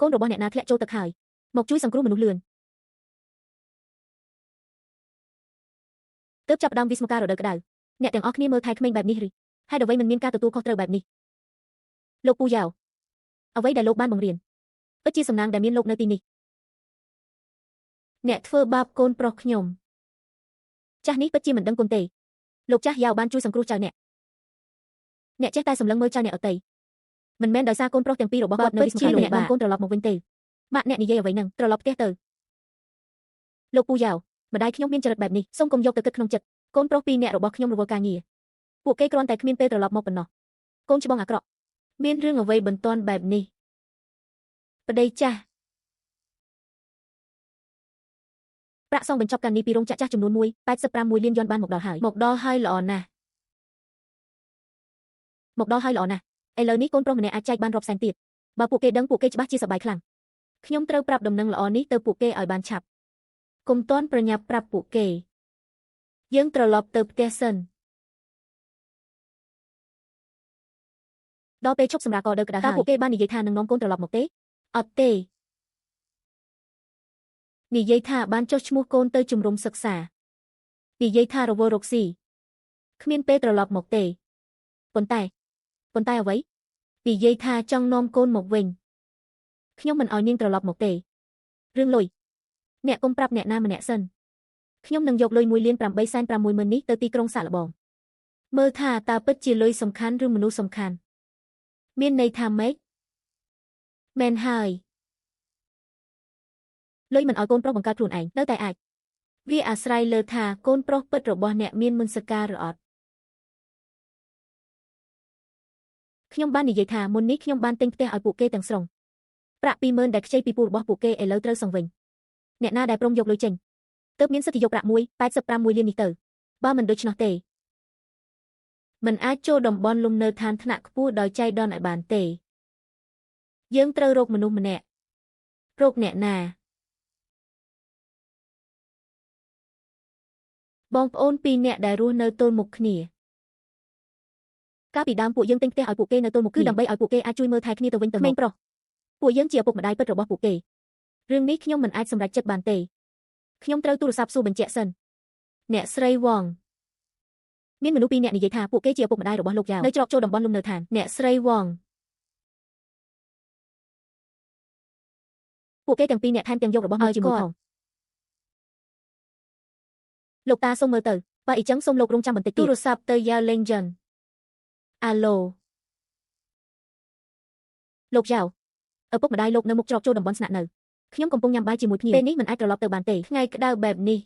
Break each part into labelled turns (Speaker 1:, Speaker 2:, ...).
Speaker 1: កូនរបស់អ្នកណាធ្លាក់ចូលទឹកហើយមកជួយសង្គ្រោះមនុស្សលឿនទើបចាប់ផ្ដើមវិស្មការរដូវក្តៅអ្នកទាំងអស់គ្នាមើលថែក្មេងបែបនេះឬហេតុអ្វីមិនមានការទទួលខុសត្រូវបែបនេះលោកពូយ៉ាវអ្វីដែលលោកបានបង្រៀនពិតជាសំណាងដែលមានលោកនៅទីនេះអ្នកធ្វើបាបកូនប្រុសខ្ញុំចាស់នេះពិតជាមិនដឹងគុណទេលោកចាស់យ៉ាវបានជួយសង្គ្រោះចៅអ្នកចេះតែសម្លឹងមើលចៅអ្នកអតីមិនមែនដោយសារកូនប្រុសទាំងពីររបស់គាត់នៅវិស្មការអ្នកបានកូនត្រឡប់មកវិញទេម៉ាក់អ្នកនិយាយអ្វីហ្នឹងត្រឡប់ផ្ទះទៅលោកពូយ៉ាវម្ដាយខ្ញុំមានចរិតបែបនេះសូមកុំយកទៅគិតក្នុងចិត្តកូនប្រុសពីរនាក់របស់ខ្ញុំរវល់ការងារពួកគេគ្រាន់តែគ្មានពេលត្រឡប់មកប៉ុណ្ណោះកូនច្បងអាក្រក់មានរឿងអ្វីបន្ទាន់បែបនេះប្តីចាស់ប្រាក់សងបញ្ចប់ការងារពីរោងចក្រចាស់ចំនួន1.86 លានយ៉នបានមកដល់ហើយល្អណាស់ឥឡូវនេះកូនប្រុសម្នាក់អាចចែកបានរាប់សែនទៀតបើពួកគេដឹងពួកគេច្បាស់ជាសប្បាយខ្លាំងខ្ញុំត្រូវប្រាប់ដំណឹងល្អនេះទៅពួកគេឲ្យបានឆាប់កុំទាន់ប្រញាប់ប្រាប់ពួកគេយើងត្រឡប់ទៅផ្ទះសិនដល់ពេលឈប់សម្រាកក៏ដើរក្តៅហើយតើពួកគេបាននិយាយថានឹងនាំកូនត្រឡប់មកទេអត់ទេនិយាយថាបានចុះឈ្មោះកូនទៅជំរុំសិក្សានិយាយថារវល់រកស៊ីគ្មានពេលត្រឡប់មកទេប៉ុន្តែអ្វីនិយាយថាចង់នាំកូនមកវិញខ្ញុំមិនឲ្យនាងត្រឡប់មកទេរឿងលុយអ្នកកុំប្រាប់អ្នកណាម្នាក់សិនខ្ញុំនឹងយកលុយ1,860,000នេះទៅទីក្រុងសាកល្បងមើលថាតើពិតជាលុយសំខាន់ឬមនុស្សសំខាន់មានន័យថាម៉េចមែនហើយលុយមិនឲ្យកូនប្រុសបង្កើតខ្លួនឯងនៅតែអាចវាអាស្រ័យលើថាកូនប្រុសពិតរបស់អ្នកមានមន្តសការឬអត់ខ្ញុំបាននិយាយថាមុននេះខ្ញុំបានទិញផ្ទះឲ្យពួកគេទាំងស្រុងប្រាក់ 20,000 ដែលខ្ចីពីពូរបស់ពួកគេឥឡូវត្រូវសងវិញអ្នកណាដែលព្រមយកលុយចេញទើបមានសិទ្ធិយកប្រាក់1.86 លាននេះទៅបើមិនដូច្នោះទេមិនអាចចូលតំបន់លំនៅឋានថ្នាក់ខ្ពស់ដោយចៃដន្យឲ្យបានទេយើងត្រូវរកមនុស្សម្នាក់រកអ្នកណាបងប្អូន2នាក់ដែលរស់នៅទល់មុខគ្នាកាលពីដើមពួកយើងទិញផ្ទះឲ្យពួកគេនៅទល់មុខគឺដើម្បីឲ្យពួកគេអាចជួយមើលថែគ្នាទៅវិញទៅមកប្រុសពួកយើងជាឪពុកម្ដាយពិតរបស់ពួកគេរឿងនេះខ្ញុំមិនអាចសម្រេចចិត្តបានទេខ្ញុំត្រូវទូរស័ព្ទសួរបញ្ជាក់សិនអ្នកស្រីវងមានមនុស្ស2នាក់និយាយថាពួកគេជាឪពុកម្ដាយរបស់លោកយ៉ាវនៅច្រកចូលតំបន់លំនៅឋានអ្នកស្រីវងពួកគេទាំងពីរនាក់ថែមទាំងយករបស់មកជាមួយផងលោកតាសូមមើលទៅបើអីចឹងសូមលោករងចាំបន្តិចទៀតទូរស័ព្ទទៅយ៉ាលេងចិនអាឡូលោកយ៉ាវឪពុកម្ដាយលោកនៅមុខច្រកចូលតំបន់ស្នាក់នៅខ្ញុំកំពុងញ៉ាំបាយជាមួយភ្ញៀវពេលនេះមិនអាចត្រឡប់ទៅបានទេថ្ងៃក្តៅបែបនេះ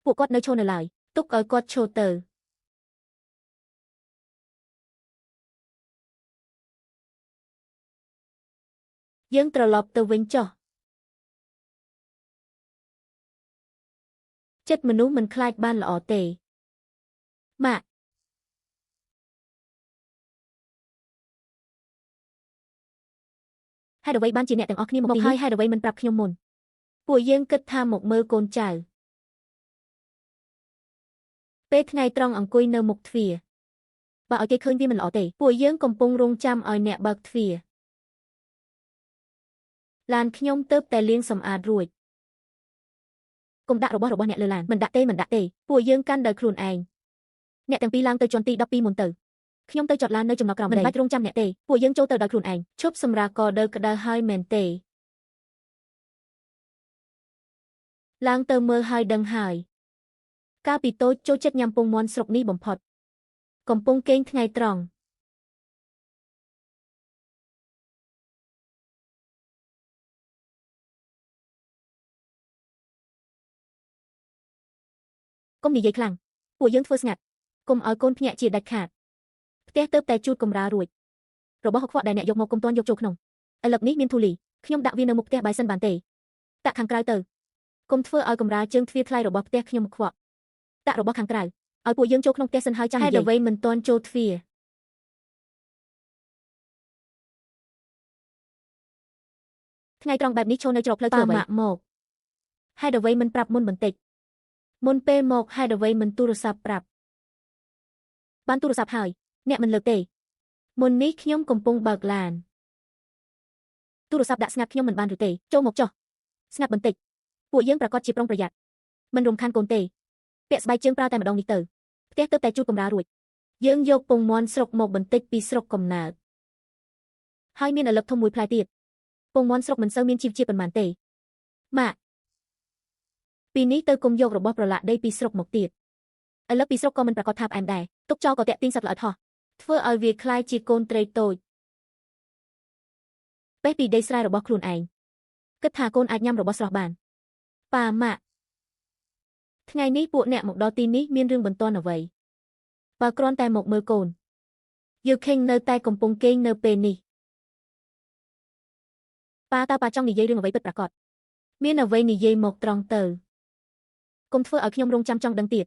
Speaker 1: ពួកគាត់នៅឈរនៅឡើយទុកឲ្យគាត់ឈរទៅយើងត្រឡប់ទៅវិញចុះចិត្តមនុស្សមិនខ្លាចបានល្អទេម៉ាក់ហេតុអ្វីបានជាអ្នកទាំងអស់គ្នាមកហើយហេតុអ្វីមិនប្រាប់ខ្ញុំមុនពួកយើងគិតថាមកមើលកូនចៅពេលថ្ងៃត្រង់អង្គុយនៅមុខទ្វារបើឲ្យគេឃើញវាមិនល្អទេពួកយើងកំពុងរង់ចាំឲ្យអ្នកបើកទ្វារឡានខ្ញុំទើបតែលាងសម្អាតរួចកុំដាក់របស់អ្នកលើឡានមិនដាក់ទេពួកយើងកាន់ដោយខ្លួនឯងអ្នកទាំងពីរឡើងទៅជាន់ទី12មុនទៅខ្ញុំទៅចតឡាននៅចំណុចក្រោមមិនបាច់រងចាំអ្នកទេពួកយើងចូលទៅដោយខ្លួនឯងឈប់សម្រាកក៏ដើរក្តៅហើយមែនទេឡើងទៅមើលហើយដឹងហើយកាលពីតូចចូលចិត្តញ៉ាំពងមាន់ស្រុកនេះបំផុតកំពុងគេងថ្ងៃត្រង់កុំនិយាយខ្លាំងពួកយើងធ្វើស្ងាត់កុំឲ្យកូនភ្ញាក់ជាដាច់ខាតផ្ទះទើបតែជូតកម្រាលរួចរបស់ហុកខ្វក់ដែលអ្នកយកមកកុំទាន់យកចូលក្នុងឥឡូវនេះមានធូលីខ្ញុំដាក់វានៅមុខផ្ទះបាយសិនបានទេតាក់ខាងក្រៅទៅកុំធ្វើឲ្យកម្រាលជើងទ្វារថ្លៃរបស់ផ្ទះខ្ញុំខ្វក់តាក់របស់ខាងក្រៅឲ្យពួកយើងចូលក្នុងផ្ទះសិនហើយចាំនិយាយហេតុអ្វីមិនទាន់ចូលទ្វារថ្ងៃត្រង់បែបនេះឈរនៅច្រកផ្លូវធ្វើអ្វីមកហេតុអ្វីមិនប្រាប់មុនបន្តិចមុនពេលមកហេតុអ្វីមិនទូរស័ព្ទប្រាប់បានទូរស័ព្ទហើយអ្នកមិនលើកទេមុននេះខ្ញុំកំពុងបើកឡាន ទូរស័ព្ទដាក់ស្ងាត់ខ្ញុំមិនបានឬទេចូលមកចុះស្ងាត់បន្តិចពួកយើងប្រកាសជាប្រុងប្រយ័ត្នមិនរំខានកូនទេពាក់ស្បែកជើងប្រើតែម្ដងនេះទៅផ្ទះទៅតែជួបកំរាលរួចយើងយកពងមាន់ស្រុកមកបន្តិចពីស្រុកកំណើតហើយមានឪឡឹកធំមួយផ្លែទៀតពងមាន់ស្រុកមិនសូវមានជីវជាតិប៉ុន្មានទេម៉ាក់ពីនេះទៅគុំយករបស់ប្រឡាក់ដីពីស្រុកមកទៀតឪឡឹកពីស្រុកក៏មិនប្រកាសថាផ្អែមដែរទុកចោលក៏តាក់ទាញសត្វល្អិតហោះធ្វើឲ្យវាคล้ายជាកូនត្រីតូចបេះពីដីស្រែរបស់ខ្លួនឯងគិតថាកូនអាចញ៉ាំរបស់ស្រស់បានប៉ាម៉ាក់ថ្ងៃនេះពួកអ្នកមកដល់ទីនេះមានរឿងបន្ទាន់អ្វីបើគ្រាន់តែមកមើលកូនយើខេងនៅតែកំពុងគេងនៅពេលនេះប៉ាតើប៉ាចង់និយាយរឿងអ្វីពិតប្រាកដមានអ្វីនិយាយមកត្រង់ទៅកុំធ្វើឲ្យខ្ញុំរងចាំចង់ដឹងទៀត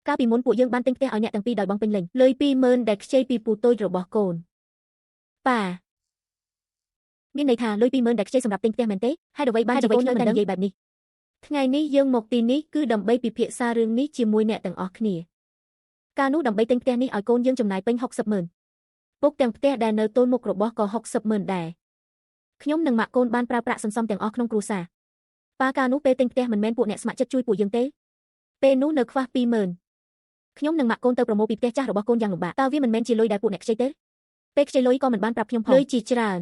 Speaker 1: កាលពីមុនពួកយើងបានទិញផ្ទះឲ្យអ្នកទាំងពីរដោយបងពេញលេញលុយ 20,000 ដែលខ្ចីពីពូតូចរបស់កូនប៉ាមានន័យថាលុយ 20,000 ដែលខ្ចីសម្រាប់ទិញផ្ទះមែនទេហេតុអ្វីបានជាកូននៅតែនិយាយបែបនេះថ្ងៃនេះយើងមកទីនេះគឺដើម្បីពិភាក្សារឿងនេះជាមួយអ្នកទាំងអស់គ្នាការនោះដើម្បីទិញផ្ទះនេះឲ្យកូនយើងចំណាយពេញ 60,000 ពុកទាំងផ្ទះដែលនៅទល់មុខរបស់ក៏ 60,000 ដែរខ្ញុំនិងម៉ាក់កូនបានប្រើប្រាក់សន្សំទាំងអស់ក្នុងគ្រួសារប៉ាការនោះពេលទិញផ្ទះមិនមែនពួកអ្នកស្ម័គ្រចិត្តជួយពួកយើងទេពេលនោះនៅខ្វះ 20,000 ខ្ញុំនិងម៉ាក់កូនទៅប្រមូលពីផ្ទះចាស់របស់កូនយ៉ាងលំបាកតើវាមិនមែនជាលុយដែលពួកអ្នកខ្ចីទេពេលខ្ចីលុយក៏មិនបានប្រាប់ខ្ញុំផងលុយជាច្រើន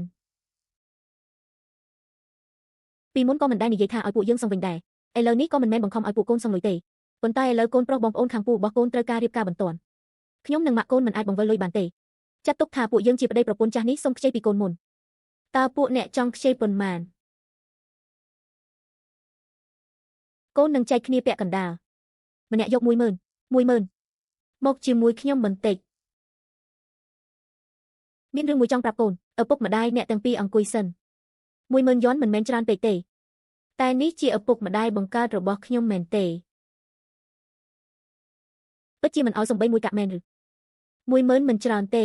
Speaker 1: ពីមុនក៏មិនដែលនិយាយថាឲ្យពួកយើងសងវិញដែរឥឡូវនេះក៏មិនមែនបង្ខំឲ្យពួកកូនសងលុយទេប៉ុន្តែឥឡូវកូនប្រុសបងប្អូនខាងពូរបស់កូនត្រូវការរៀបការបន្ទាន់ខ្ញុំនិងម៉ាក់កូនមិនអាចបង្វិលលុយបានទេចាត់ទុកថាពួកយើងជាប្តីប្រពន្ធចាស់នេះសុំខ្ចីពីកូនមុនតើពួកអ្នកចង់ខ្ចីប៉ុន្មានកូននឹងចែកគ្នាពាក់កណ្ដាលម្នាក់យក 10,000 មកជាមួយខ្ញុំបន្តិចមានរឿងមួយចង់ប្រាប់កូនឪពុកម្ដាយអ្នកទាំងពីរអង្គុយសិន 10,000 យន់មិនមែនច្រើនពេកទេតែនេះជាឪពុកម្ដាយបង្កើតរបស់ខ្ញុំមែនទេពិតជាមិនឲ្យសំបីមួយកាក់មែនឬ 10,000 មិនច្រើនទេ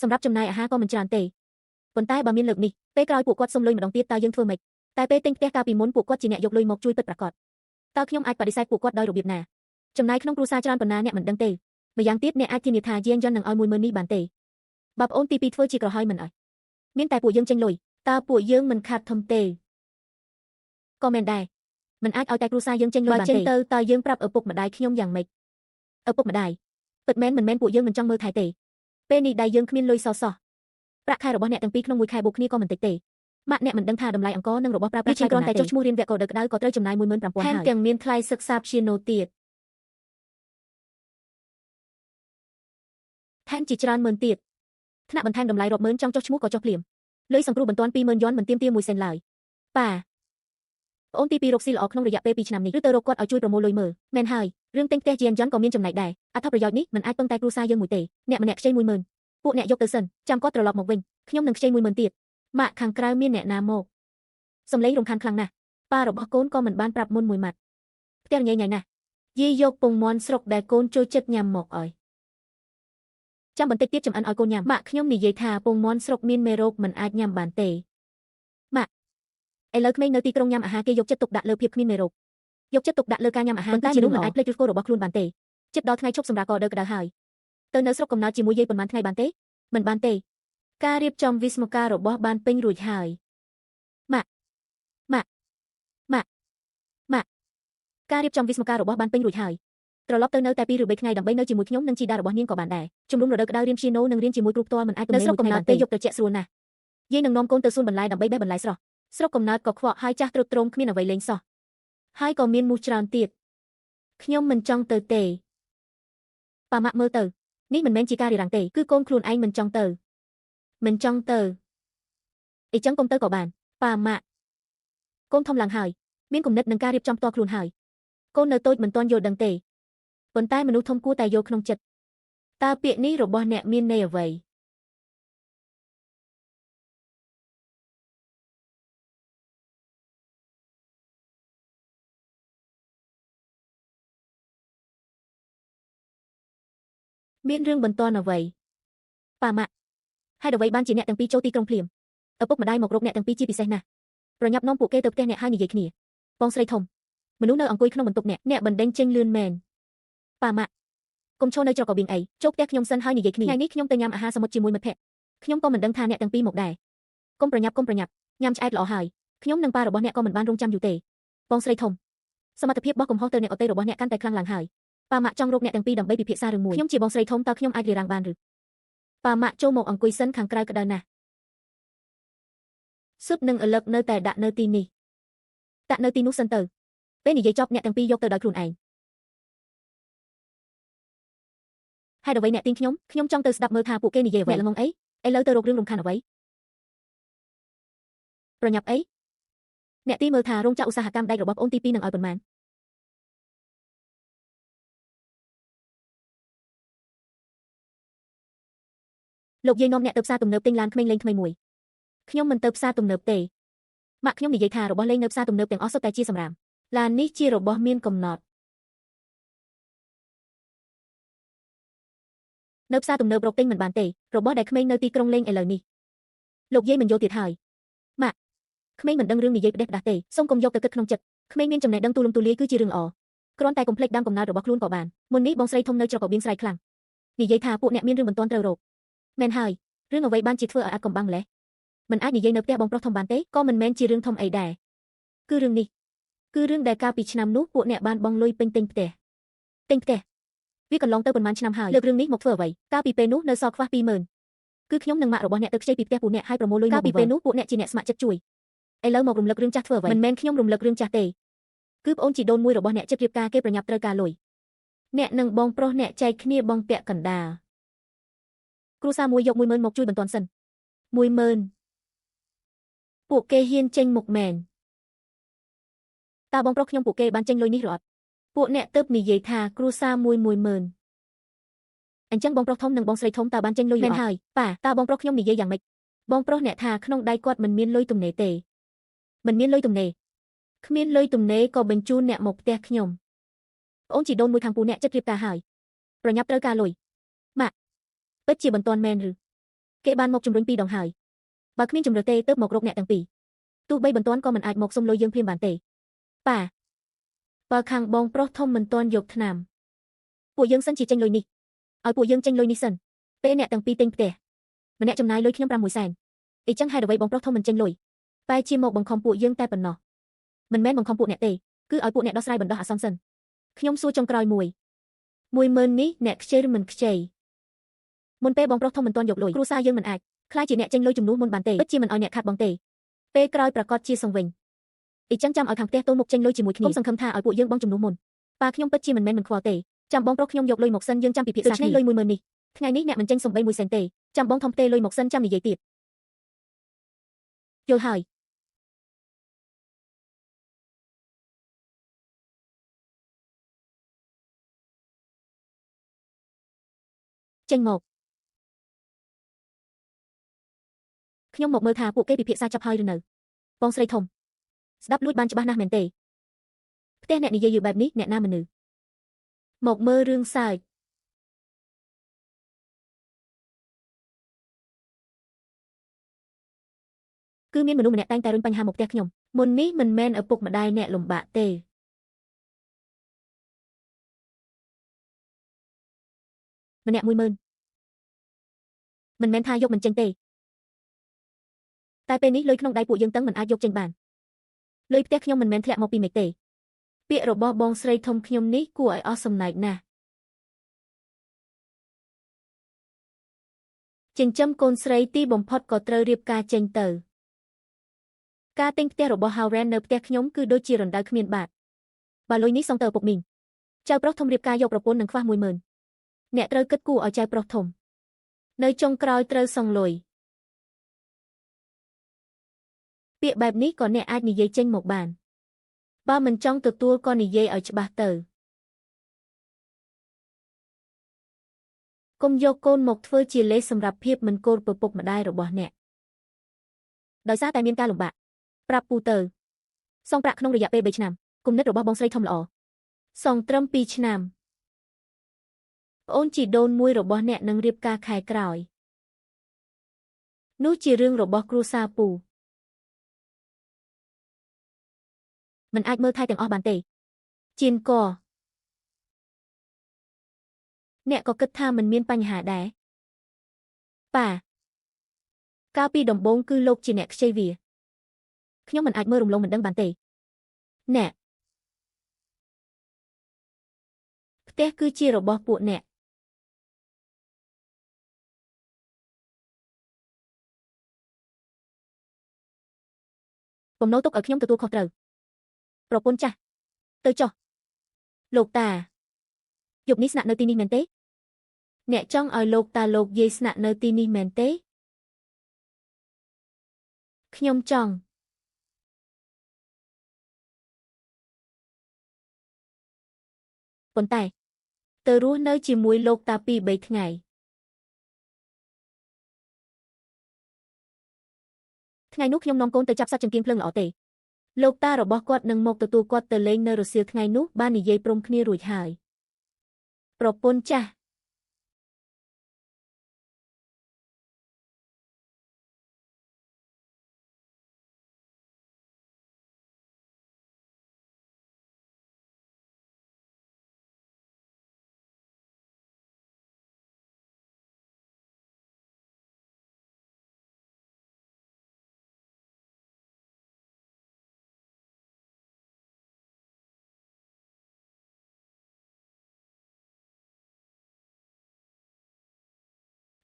Speaker 1: សម្រាប់ចំណាយអាហារក៏មិនច្រើនទេប៉ុន្តែបើមានលើកនេះពេលក្រោយពួកគាត់សុំលុយម្ដងទៀតតើយើងធ្វើម៉េចតែពេលទិញផ្ទះកាលពីមុនពួកគាត់ជាអ្នកយកលុយមកជួយពិតប្រាកដតើខ្ញុំអាចបដិសេធពួកគាត់ដោយរបៀបណាចំណាយក្នុងគ្រួសារច្រើនប៉ុណ្ណាអ្នកមិនដឹងទេម្យ៉ាងទៀតអ្នកអាចធានាថាយាងយន់នឹងឲ្យ 10,000 នេះបានទេបើប្អូនទីពីរធ្វើជាក្រហោយមិនឲ្យមានតែពួកយើងចេញលុយតើពួកយើងមិនខាតធំទេក៏មែនដែរមិនអាចឲ្យតែគ្រួសារយើងចេញលុយបានទេបើចេញទៅតើយើងប្រាប់ឪពុកម្ដាយខ្ញុំយ៉ាងម៉េចឪពុកម្ដាយពិតមែនមិនមែនពួកយើងមិនចង់មើលថែទេពេលនេះដៃយើងគ្មានលុយសោះប្រាក់ខែរបស់អ្នកទាំងពីរក្នុងមួយខែបូកគ្នាក៏មិនតិចទេម៉ាក់អ្នកមិនដឹងថាតម្លៃអង្គនិងរបស់ប្រើប្រាស់ជាគ្រាន់តែចុះឈ្មោះរៀនវគ្គកោដៅក៏ត្រូវចំណាយ 15,000 ហើយថែមទាំងមានថ្លៃសិក្សាព្យាណូទៀតថែមជាច្រើនម៉ឺនទៀតថ្នាក់បន្ថែមតម្លៃរាប់ម៉ឺនចង់ចុះឈ្មោះក៏ចុះភ្លាមលុយសង្គ្រោះបន្ទាន់ 20,000 យន់មិនទាមទារ1សេនឡើយប៉ាប្អូនទីពីររកស៊ីល្អក្នុងរយៈពេល2ឆ្នាំនេះឬទៅរកគាត់ឲ្យជួយប្រមូលលុយមើលមែនហើយរឿងទិញផ្ទះជាយន់ក៏មានចំណែកដែរអត្ថប្រយោជន៍នេះមិនអាចពឹងតែគ្រួសារយើងមួយទេអ្នកម្នាក់ខ្ចី 10,000 ពួកអ្នកយកទៅសិនចាំគាត់ត្រឡប់មកវិញខ្ញុំនឹងខ្ចី 10,000 ទៀតម៉ាក់ខាងក្រៅមានអ្នកណាមកសំឡេងរំខានខ្លាំងណាស់ប៉ារបស់កូនក៏មិនបានប្រាប់មុនមួយម៉ាត់ផ្ទះញ៉ៃញ៉ៃណាស់យាយយកពងមាន់ស្រុកដែលកូនចូលចិត្តញ៉ាំមកឲ្យចាំបន្តិចទៀតចំអិនឲ្យកូនញ៉ាំម៉ាក់ខ្ញុំនិយាយថាពងមាន់ស្រុកមានមេរោគមិនអាចញ៉ាំបានទេម៉ាក់ឥឡូវក្មេងនៅទីក្រុងញ៉ាំអាហារគេយកចិត្តទុកដាក់លើភាពគ្មានមេរោគយកចិត្តទុកដាក់លើការញ៉ាំអាហារតែមនុស្សមិនអាចភ្លេចឫសគល់របស់ខ្លួនបានទេចិត្តដល់ថ្ងៃឈប់សម្រាកក៏ក្តៅហើយទៅនៅស្រុកកំណើតជាមួយយាយប៉ុន្មានថ្ងៃបានទេមិនបានទេការរៀបចំវិស្មការរបស់បានពេញរួចហើយម៉ាក់ការរៀបចំវិស្មការរបស់បានពេញរួចហើយត្រឡប់ទៅនៅតែ2 ឬ 3ថ្ងៃដើម្បីនៅជាមួយខ្ញុំនិងជីតារបស់នាងក៏បានដែរជំរុំរដូវក្តៅរៀនព្យាណូនិងរៀនជាមួយគ្រូផ្ទាល់មិនអាចនៅស្រុកកំណើតទេយកទៅជាក់ស្រួលណាស់យាយនឹងនាំកូនទៅសួនបន្លែដើម្បីបេះបន្លែស្រស់ស្រុកកំណើតក៏ខ្វក់ហើយចាស់ទ្រុឌទ្រោមគ្មានអ្វីលេងសោះហើយក៏មានមូសច្រើនទៀតខ្ញុំមិនចង់ទៅទេប៉ាម៉ាក់មើលទៅនេះមិនមែនជាការរារាំងទេគឺកូនខ្លួនឯងមិនចង់ទៅអីចឹងកុំទៅក៏បានប៉ាម៉ាក់កូនធំឡើងហើយមានគំនិតនឹងការរៀបចំផ្ទាល់ខ្លួនហើយកូននៅតូចមិនទាន់យល់ដឹងទេប៉ុន្តែមនុស្សធំគួរតែយល់ក្នុងចិត្តតើពាក្យនេះរបស់អ្នកមានន័យអ្វីមានរឿងបន្ទាន់អ្វីប៉ាម៉ាក់ហេតុអ្វីបានជាអ្នកទាំងពីរចូលទីក្រុងភ្លាមឪពុកម្ដាយមករកអ្នកទាំងពីរជាពិសេសណាស់ប្រញាប់នាំពួកគេទៅផ្ទះអ្នកហើយនិយាយគ្នាបងស្រីធំមនុស្សនៅអង្គុយក្នុងបន្ទប់អ្នកបណ្ដេញចេញលឿនមែនប៉ាម៉ាក់កុំឈរនៅច្រកកបៀងអីចូលផ្ទះខ្ញុំសិនហើយនិយាយគ្នាថ្ងៃនេះខ្ញុំទៅញ៉ាំអាហារសមុទ្រជាមួយមិត្តភក្តិខ្ញុំក៏មិនដឹងថាអ្នកទាំងពីរមកដែរកុំប្រញាប់ ញ៉ាំឆ្អែតល្អហើយខ្ញុំនិងប៉ារបស់អ្នកក៏មិនបានរងចាំយូរទេបងស្រីធំសមត្ថភាពរបស់កំហុសទៅអ្នកអតីតរបស់អ្នកកាន់តែខ្លាំងឡើងហើយប៉ាម៉ាក់ចង់រកអ្នកទាំងពីរដើម្បីពិភាក្សារឿងមួយខ្ញុំជាបងស្រីធំតើខ្ញុំអាចរារាំងបានឬប៉ាម៉ាក់ចូលមកអង្គុយសិនខាងក្រៅក្តៅណាស់ស៊ុបនិងឪឡឹកនៅតែដាក់នៅទីនេះដាក់នៅទីនោះសិនទៅពេលនិយាយចប់អ្នកទាំងពីរយកទៅដោយខ្លួនឯងហេតុអ្វីអ្នកទីងខ្ញុំចង់ទៅស្ដាប់មើលថាពួកគេនិយាយអ្វីល្ងងអីឥឡូវទៅរករឿងរំខានអ្វីប្រញាប់អីអ្នកទីមើលថារោងចក្រឧស្សាហកម្មដែករបស់ប្អូនទី2នឹងឲ្យប៉ុន្មានលោកយាយនាំអ្នកទៅផ្សារទំនើបទិញឡានក្មេងលេងថ្មីមួយខ្ញុំមិនទៅផ្សារទំនើបទេម៉ាក់ខ្ញុំនិយាយថារបស់លេងនៅផ្សារទំនើបទាំងអស់សុទ្ធតែជាសម្រាមឡាននេះជារបស់មានកំណត់នៅផ្សារទំនើបរកទិញមិនបានទេរបស់ដែលក្មេងនៅទីក្រុងលេងឥឡូវនេះលោកយាយមិនយល់ទៀតហើយម៉ាក់ក្មេងមិនដឹងរឿងនិយាយផ្ដេសផ្ដាស់ទេសូមកុំយកទៅគិតក្នុងចិត្តក្មេងមានចំណេះដឹងទូលំទូលាយគឺជារឿងល្អគ្រាន់តែកុំភ្លេចដើមកំណើតរបស់ខ្លួនក៏បានមុននេះបងស្រីធំនៅច្រករបៀងស្រែកខ្លាំងនិយាយថាពួកអ្នកមានរឿងមិនទាន់ត្រូវរកមែនហើយរឿងអ្វីបានជាធ្វើឲ្យអាចកំបាំងម្លេះមិនអាចនិយាយនៅផ្ទះបងប្រុសធំបានទេក៏មិនមែនជារឿងធំអីដែរគឺរឿងនេះគឺរឿងដែលកាលពីឆ្នាំនោះពួកអ្នកបានបង់លុយពេញទិញផ្ទះវាកន្លងទៅប៉ុន្មានឆ្នាំហើយលើករឿងនេះមកធ្វើអ្វីកាលពីពេលនោះនៅសល់ខ្វះ 20,000 គឺខ្ញុំនិងម៉ាក់របស់អ្នកទៅខ្ចីពីផ្ទះពួកអ្នកឲ្យប្រមូលលុយមកកាលពីពេលនោះពួកអ្នកជាអ្នកស្ម័គ្រចិត្តជួយឥឡូវមករំលឹករឿងចាស់ធ្វើអ្វីមិនមែនខ្ញុំរំលឹករឿងចាស់ទេគឺប្អូនជីដូនមួយរបស់អ្នកចិត្តរៀបការគេប្រញាប់ត្រូវការលុយអ្នកនិងបងប្រុសអ្នកចែកគ្នាបង់ពាក់កណ្ដាលគ្រួសារមួយយក 10,000 មកជួយបន្ទាន់សិន 10,000 ពួកគេហ៊ានចេញមុខមែនតើបងប្រុសខ្ញុំពួកគេបានចេញលុយនេះឬអត់ពួកអ្នកទៅនិយាយថាគ្រួសារមួយ 10,000 អញ្ចឹងបងប្រុសធំនិងបងស្រីធំតើបានចេញលុយមែនហើយប៉ាតើបងប្រុសខ្ញុំនិយាយយ៉ាងម៉េចបងប្រុសអ្នកថាក្នុងដៃគាត់មិនមានលុយទំនេរទេមិនមានលុយទំនេរគ្មានលុយទំនេរក៏បញ្ជូនអ្នកមកផ្ទះខ្ញុំប្អូនជីដូនមួយខាងពូអ្នកចិត្តរៀបការហើយប្រញាប់ត្រូវការលុយម៉ាក់ពិតជាបន្ទាន់មែនឬគេបានមកជំរុញ2 ដងហើយបើគ្មានជំរឿទេទើបមករកអ្នកទាំងពីរទោះបីបន្ទាន់ក៏មិនអាចមកសុំលុយយើងភ្លាមបានទេប៉ាបើខាងបងប្រុសធំមិនទាន់យកថ្នាំពួកយើងសិនជាចេញលុយនេះឲ្យពួកយើងចេញលុយនេះសិនពេលអ្នកទាំងពីរទិញផ្ទះម្នាក់ចំណាយលុយខ្ញុំ6 សែនអីចឹងហេតុអ្វីបងប្រុសធំមិនចេញលុយតែជាមកបង្ខំពួកយើងតែប៉ុណ្ណោះមិនមែនបង្ខំពួកអ្នកទេគឺឲ្យពួកអ្នកដោះស្រាយបណ្ដោះអាសន្នសិនខ្ញុំសួរចុងក្រោយមួយ 10,000 នេះអ្នកខ្ចីឬមិនខ្ចីមុនពេលបងប្រុសធំមិនទាន់យកលុយគ្រួសារយើងមិនអាចខ្លាចជាអ្នកចេញលុយជំនួសមុនបានទេពិតជាមិនឲ្យអ្នកខាត់បងទេពេលក្រោយប្រកាសជាសង្វិញអីចឹងចាំឲ្យខាងផ្ទះតូនមុខចេញលុយជាមួយគ្នាខ្ញុំសង្ឃឹមថាឲ្យពួកយើងបងជំនួសមុនប៉ាខ្ញុំពិតជាមិនមែនមិនខ្វល់ទេចាំបងប្រុសខ្ញុំយកលុយមកសិនយើងចាំពិភាក្សាគ្នាលុយ 10,000 នេះថ្ងៃនេះអ្នកមិនចេញសំបី1 សែនទេចាំបងធំទេលុយមកសិនចាំនិយាយទៀតយល់ហើយចេញមកខ្ញុំមកមើលថាពួកគេពិភាក្សាចាប់ហើយឬនៅបងស្រីធំស្ដាប់លួចបានច្បាស់ណាស់មែនទេផ្ទះអ្នកនិយាយយឺបែបនេះអ្នកណាមនុស្សមកមើលរឿងសើចគឺមានមនុស្សម្នាក់តែងតែរុញបញ្ហាមកផ្ទះខ្ញុំមុននេះមិនមែនឪពុកម្ដាយអ្នកលំបាកទេម្នាក់ 10,000 មិនមែនថាយកមិនចេញទេតែពេលនេះលុយក្នុងដៃពួកយើងទាំងមិនអាចយកចេញបានលុយផ្ទះខ្ញុំមិនមែនធ្លាក់មកពីមេឃទេពាក្យរបស់បងស្រីធំខ្ញុំនេះគួរឲ្យអស់សំណើចណាស់ចិញ្ចឹមកូនស្រីទីបំផុតក៏ត្រូវរៀបការចេញទៅការទិញផ្ទះរបស់ Howard នៅផ្ទះខ្ញុំគឺដូចជារណ្ដៅគ្មានបាតបើលុយនេះសងទៅឪពុកមីងចៅប្រុសធំរៀបការយកប្រពន្ធនឹងខ្វះ 10,000 អ្នកត្រូវគិតគូរឲ្យចៅប្រុសធំនៅចុងក្រោយត្រូវសងលុយពាក្យបែបនេះក៏អ្នកអាចនិយាយចេញមកបានបើមិនចង់ទទួលក៏និយាយឲ្យច្បាស់ទៅកុំយកកូនមកធ្វើជាលេសសម្រាប់ភាពមិនគោរពឪពុកម្ដាយរបស់អ្នកដោយសារតែមានការលំបាកប្រាប់ពូទៅសងប្រាក់ក្នុងរយៈពេល3 ឆ្នាំគំនិតរបស់បងស្រីធំល្អសងត្រឹម2 ឆ្នាំប្អូនជីដូនមួយរបស់អ្នកនឹងរៀបការខែក្រោយនោះជារឿងរបស់គ្រួសារពូមិនអាចមើលថែទាំងអស់បានទេជៀនក៏អ្នកក៏គិតថាមិនមានបញ្ហាដែរប៉ាកាលពីដំបូងគឺលោកជាអ្នកខ្ចីវា ខ្ញុំមិនអាចមើលរំលងមិនដឹងបានទេអ្នកផ្ទះគឺជារបស់ពួកអ្នកពំណូលទុកឲ្យខ្ញុំទទួលខុសត្រូវប្រពន្ធចាស់ទៅចុះលោកតាយប់នេះស្នាក់នៅទីនេះមែនទេអ្នកចង់ឲ្យលោកតាលោកយាយស្នាក់នៅទីនេះមែនទេខ្ញុំចង់ប៉ុន្តែទៅរស់នៅជាមួយលោកតា2-3ថ្ងៃថ្ងៃនោះខ្ញុំនាំកូនទៅចាប់សត្វចង្កៀងភ្លើងល្អទេលោកតារបស់គាត់នឹងមកទទួលគាត់ទៅលេងនៅរសៀលថ្ងៃនោះបាននិយាយព្រមគ្នារួចហើយប្រពន្ធចាស់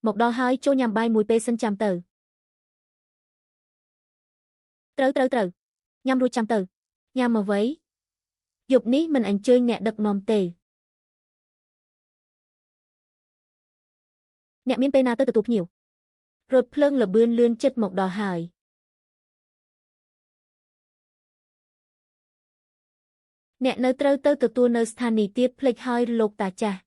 Speaker 1: មកដល់ហើយចូលញ៉ាំបាយមួយពេលសិនចាំទៅត្រូវញ៉ាំរួចចាំទៅញ៉ាំអ្វីយប់នេះមិនអញ្ជើញអ្នកដឹកនាំទេអ្នកមានពេលណាទៅទទួលភ្ញៀវរថភ្លើងលបឿនលឿនចិត្តមកដល់ហើយអ្នកនៅត្រូវទៅទទួលនៅស្ថានីយ៍ទៀតភ្លេចហើយលោកតាចាស់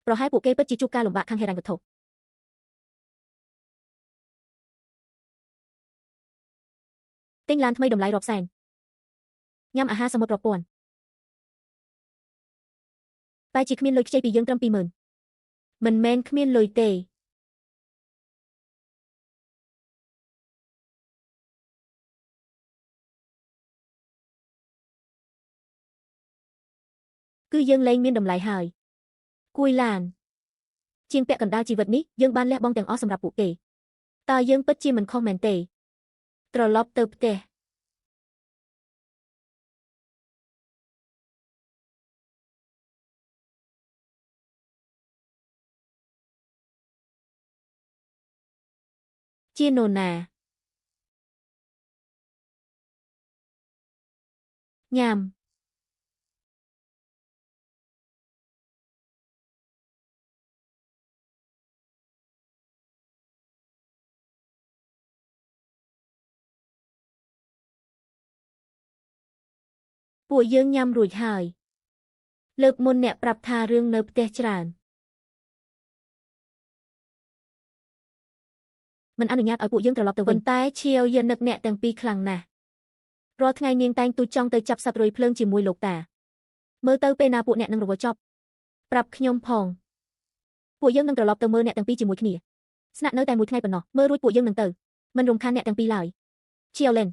Speaker 1: ប្រហែលពួកគេពិតជាជួបការលំបាកខាងហិរញ្ញវត្ថុទិញឡានថ្មីតម្លៃរាប់សែនញ៉ាំអាហារសមុទ្ររាប់ពាន់តែជាគ្មានលុយខ្ចីពីយើងត្រឹម 20,000 មិនមែនគ្មានលុយទេគឺយើងលែងមានតម្លៃហើយគួយឡានជាងពាក់កណ្ដាលជីវិតនេះយើងបានលះបង់ទាំងអស់សម្រាប់ពួកគេតើយើងពិតជាមិនខុសមែនទេត្រឡប់ទៅផ្ទះជានរណាញ៉ាំពួកយើងញ៉ាំរួចហើយលើកមុនអ្នកប្រាប់ថារឿងនៅផ្ទះច្រើនមិនអនុញ្ញាតឲ្យពួកយើងត្រឡប់ទៅវិញតែឈៀវយនឹកអ្នកទាំងពីរខ្លាំងណាស់រាល់ថ្ងៃនាងតែងទូចង់ទៅចាប់សត្វរុយភ្លើងជាមួយលោកតាមើលទៅពេលណាពួកអ្នកនឹងរវល់ចប់ប្រាប់ខ្ញុំផងពួកយើងនឹងត្រឡប់ទៅមើលអ្នកទាំងពីរជាមួយគ្នាស្នាក់នៅតែមួយថ្ងៃប៉ុណ្ណោះមើលរួចពួកយើងនឹងទៅមិនរំខានអ្នកទាំងពីរឡើយឈៀវលេន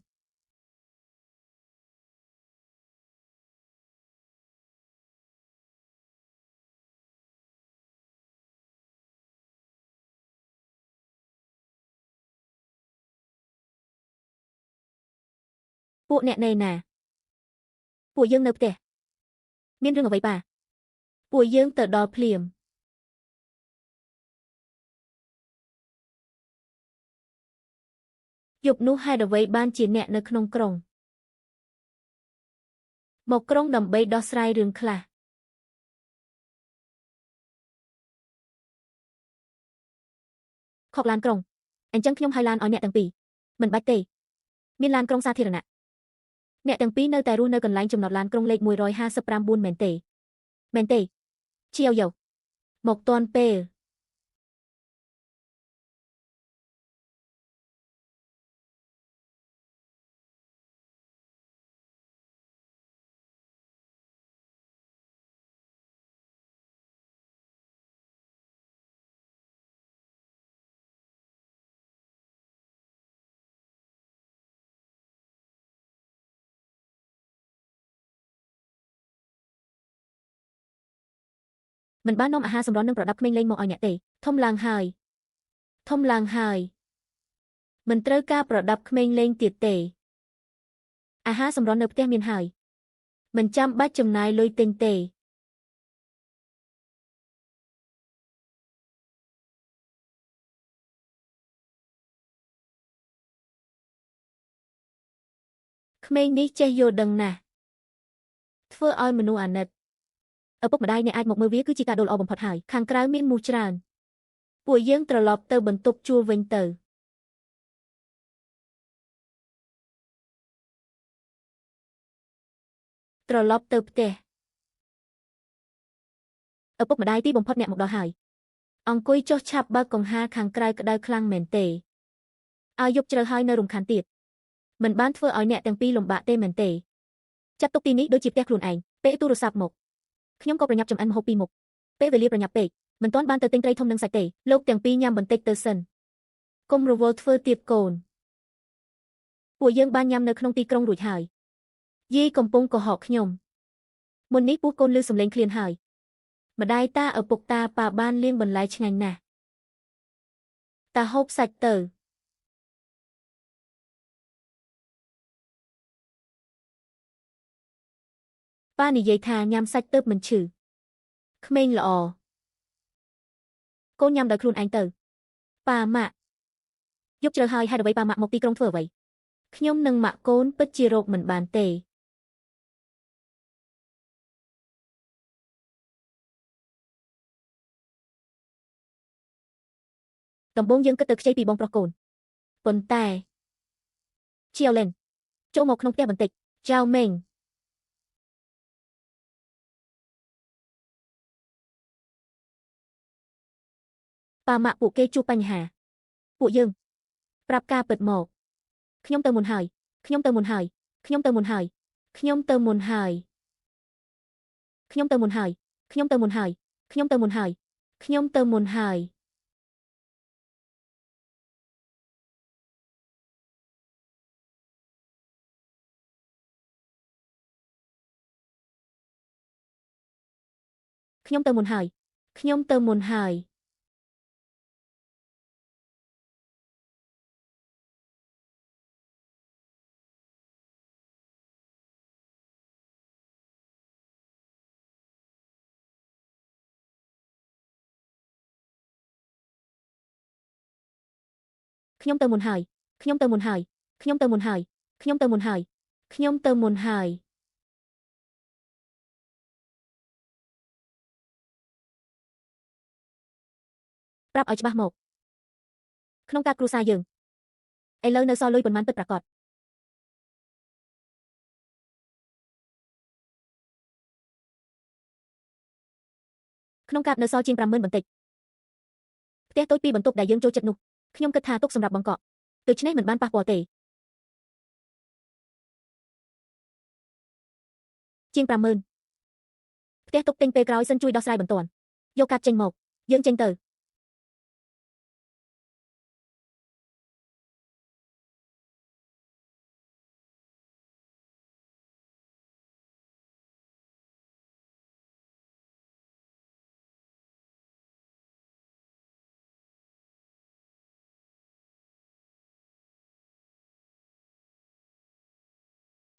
Speaker 1: ពួកអ្នកនៅណាពួកយើងនៅផ្ទះមានរឿងអ្វីប៉ាពួកយើងទៅដល់ភ្លាមយប់នោះហេតុអ្វីបានជាអ្នកនៅក្នុងក្រុងមកក្រុងដើម្បីដោះស្រាយរឿងខ្លះខកឡានក្រុងអញ្ចឹងខ្ញុំហៅឡានឲ្យអ្នកទាំងពីរមិនបាច់ទេមានឡានក្រុងសាធារណៈអ្នកទាំងពីរនៅតែរស់នៅកន្លែងចំណតឡានក្រុងលេខ159មែនទេឈៀវយោ មកទាន់ពេលមិនបាននាំអាហារសម្រន់និងប្រដាប់ក្មេងលេងមកឲ្យអ្នកទេធំឡើងហើយមិនត្រូវការប្រដាប់ក្មេងលេងទៀតទេអាហារសម្រន់នៅផ្ទះមានហើយមិនចាំបាច់ចំណាយលុយទិញទេក្មេងនេះចេះយល់ដឹងណាស់ធ្វើឲ្យមនុស្សអាណិតឪពុកម្ដាយអ្នកអាចមកមើលវាគឺជាការដ៏ល្អបំផុតហើយខាងក្រៅមានមូសច្រើនពួកយើងត្រឡប់ទៅបន្ទប់ជួលវិញទៅត្រឡប់ទៅផ្ទះឪពុកម្ដាយទីបំផុតអ្នកមកដល់ហើយអង្គុយចុះឆាប់បើកកង្ហារខាងក្រៅក្តៅខ្លាំងមែនទេឲ្យយប់ជ្រៅហើយនៅរំខានទៀតមិនបានធ្វើឲ្យអ្នកទាំងពីរលំបាកទេមែនទេចាត់ទុកទីនេះដូចជាផ្ទះខ្លួនឯងពេលទូរស័ព្ទមកខ្ញុំក៏ប្រញាប់ចម្អិនម្ហូបពីរមុខពេលវេលាប្រញាប់ពេកមិនទាន់បានទៅទិញត្រីធំនិងសាច់ទេលោកទាំងពីរញ៉ាំបន្តិចទៅសិនកុំរវល់ធ្វើទៀតកូនពួកយើងបានញ៉ាំនៅក្នុងទីក្រុងរួចហើយយាយកំពុងកុហកខ្ញុំមុននេះពោះកូនឮសំឡេងឃ្លានហើយម្ដាយតាឪពុកតាប៉ាបានលាងបន្លែឆ្ងាញ់ណាស់តាហូបសាច់ទៅប៉ានិយាយថាញ៉ាំសាច់ទើបមិនឈឺក្មេងល្អកូនញ៉ាំដោយខ្លួនឯងទៅប៉ាម៉ាក់យប់ជ្រៅហើយហេតុអ្វីប៉ាម៉ាក់មកទីក្រុងធ្វើអ្វីខ្ញុំនិងម៉ាក់កូនពិតជារកមិនបានទេដំបូងយើងគិតទៅខ្ចីពីបងប្រុសកូនប៉ុន្តែឈៀវលេនចូលមកក្នុងផ្ទះបន្តិចចៅមេងប៉ាម៉ាក់ពួកគេជួបបញ្ហាពួកយើងប្រាប់ការពិតមកខ្ញុំទៅមុនហើយខ្ញុំទៅមុនហើយខ្ញុំទៅមុនហើយខ្ញុំទៅមុនហើយខ្ញុំទៅមុនហើយខ្ញុំទៅមុនហើយខ្ញុំទៅមុនហើយខ្ញុំទៅមុនហើយខ្ញុំទៅមុនហើយខ្ញុំទៅមុនហើយខ្ញុំទៅមុនហើយខ្ញុំទៅមុនហើយខ្ញុំទៅមុនហើយខ្ញុំទៅមុនហើយខ្ញុំទៅមុនហើយប្រាប់ឲ្យច្បាស់មកក្នុងការគ្រួសារយើងឥឡូវនៅសល់លុយប៉ុន្មានពិតប្រាកដក្នុងកាប់នៅសល់ជាង 50,000 បន្តិចផ្ទះតូចពីរបន្ទប់ដែលយើងចូលចិត្តនោះខ្ញុំគិតថាទុកសម្រាប់បង្កក់ដូច្នេះមិនបានប៉ះពាល់ទេជាង 50,000 ផ្ទះទុកទិញពេលក្រោយសិនជួយដោះស្រាយបន្ទាន់យកកាត់ចេញមកយើងចេញទៅ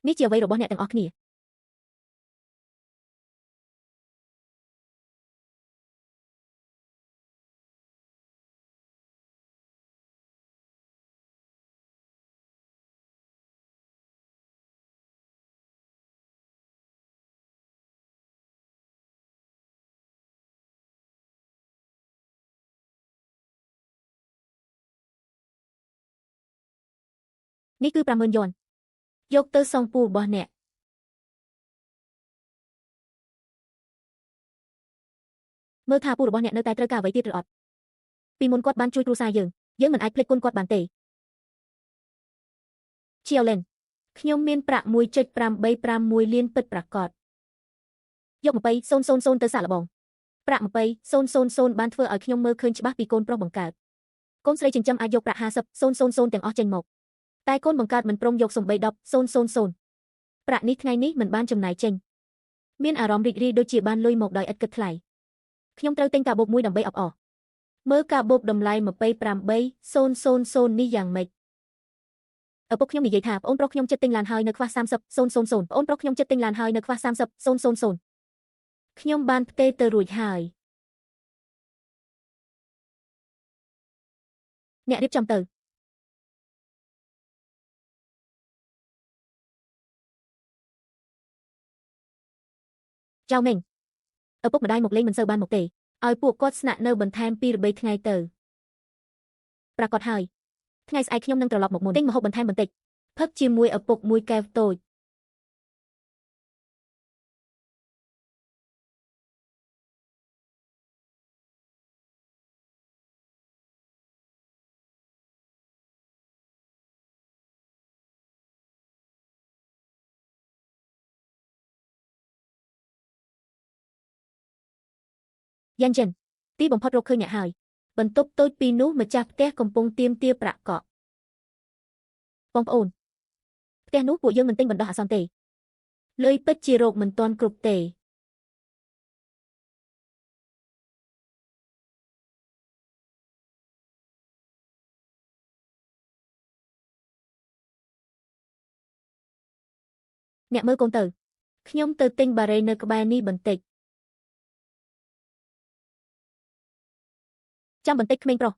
Speaker 1: នេះជាអ្វីរបស់អ្នកទាំងអស់គ្នានេះគឺ 50,000 យន់យកទៅសងពូរបស់អ្នក មើលថាពូរបស់អ្នកនៅតែត្រូវការអ្វីទៀតឬអត់ពីមុនគាត់បានជួយគ្រួសារយើងមិនអាចភ្លេចគុណគាត់បានទេជាលេនខ្ញុំមានប្រាក់1.856លានពិតប្រាកដយក20,000ទៅសាកល្បងប្រាក់20,000បានធ្វើឲ្យខ្ញុំមើលឃើញច្បាស់ពីកូនប្រុសបង្កើតកូនស្រីចិញ្ចឹមអាចយកប្រាក់50,000ទាំងអស់ចេញមកតែកូនបង្កើតមិនព្រមយកសំបី10,000ប្រាក់នេះថ្ងៃនេះមិនបានចំណាយចេញមានអារម្មណ៍រីករាយដូចជាបានលុយមកដោយឥតគិតថ្លៃខ្ញុំត្រូវទិញកាបូបមួយដើម្បីអបអរមើលកាបូបតម្លៃ28,000នេះយ៉ាងម៉េចឪពុកខ្ញុំនិយាយថាប្អូនប្រុសខ្ញុំចិត្តទិញឡានហើយនៅខ្វះ30,000ប្អូនប្រុសខ្ញុំចិត្តទិញឡានហើយនៅខ្វះ30,000ខ្ញុំបានផ្ទេរទៅរួចហើយអ្នករៀបចំទៅចៅមេងឪពុកម្ដាយមកលេងមិនសូវបានមកទេឲ្យពួកគាត់ស្នាក់នៅបន្ថែម2 3ថ្ងៃទៅប្រាកដហើយថ្ងៃស្អែកខ្ញុំនឹងត្រឡប់មកមុនទិញម្ហូបបន្ថែមបន្តិចផឹកជាមួយឪពុកមួយកែវតូចយ៉ាងចិនទីបំផុតរកឃើញអ្នកហើយបន្ទប់តូចពីរនោះម្ចាស់ផ្ទះកំពុងទាមទារប្រាក់កក់បងប្អូនផ្ទះនោះពួកយើងមិនទិញបណ្ដោះអាសន្នទេលុយពិតជារកមិនទាន់គ្រប់ទេអ្នកមើលកូនទៅខ្ញុំទៅទិញបារេនៅក្បែរនេះបន្តិចចាំបន្តិចក្មេងប្រុស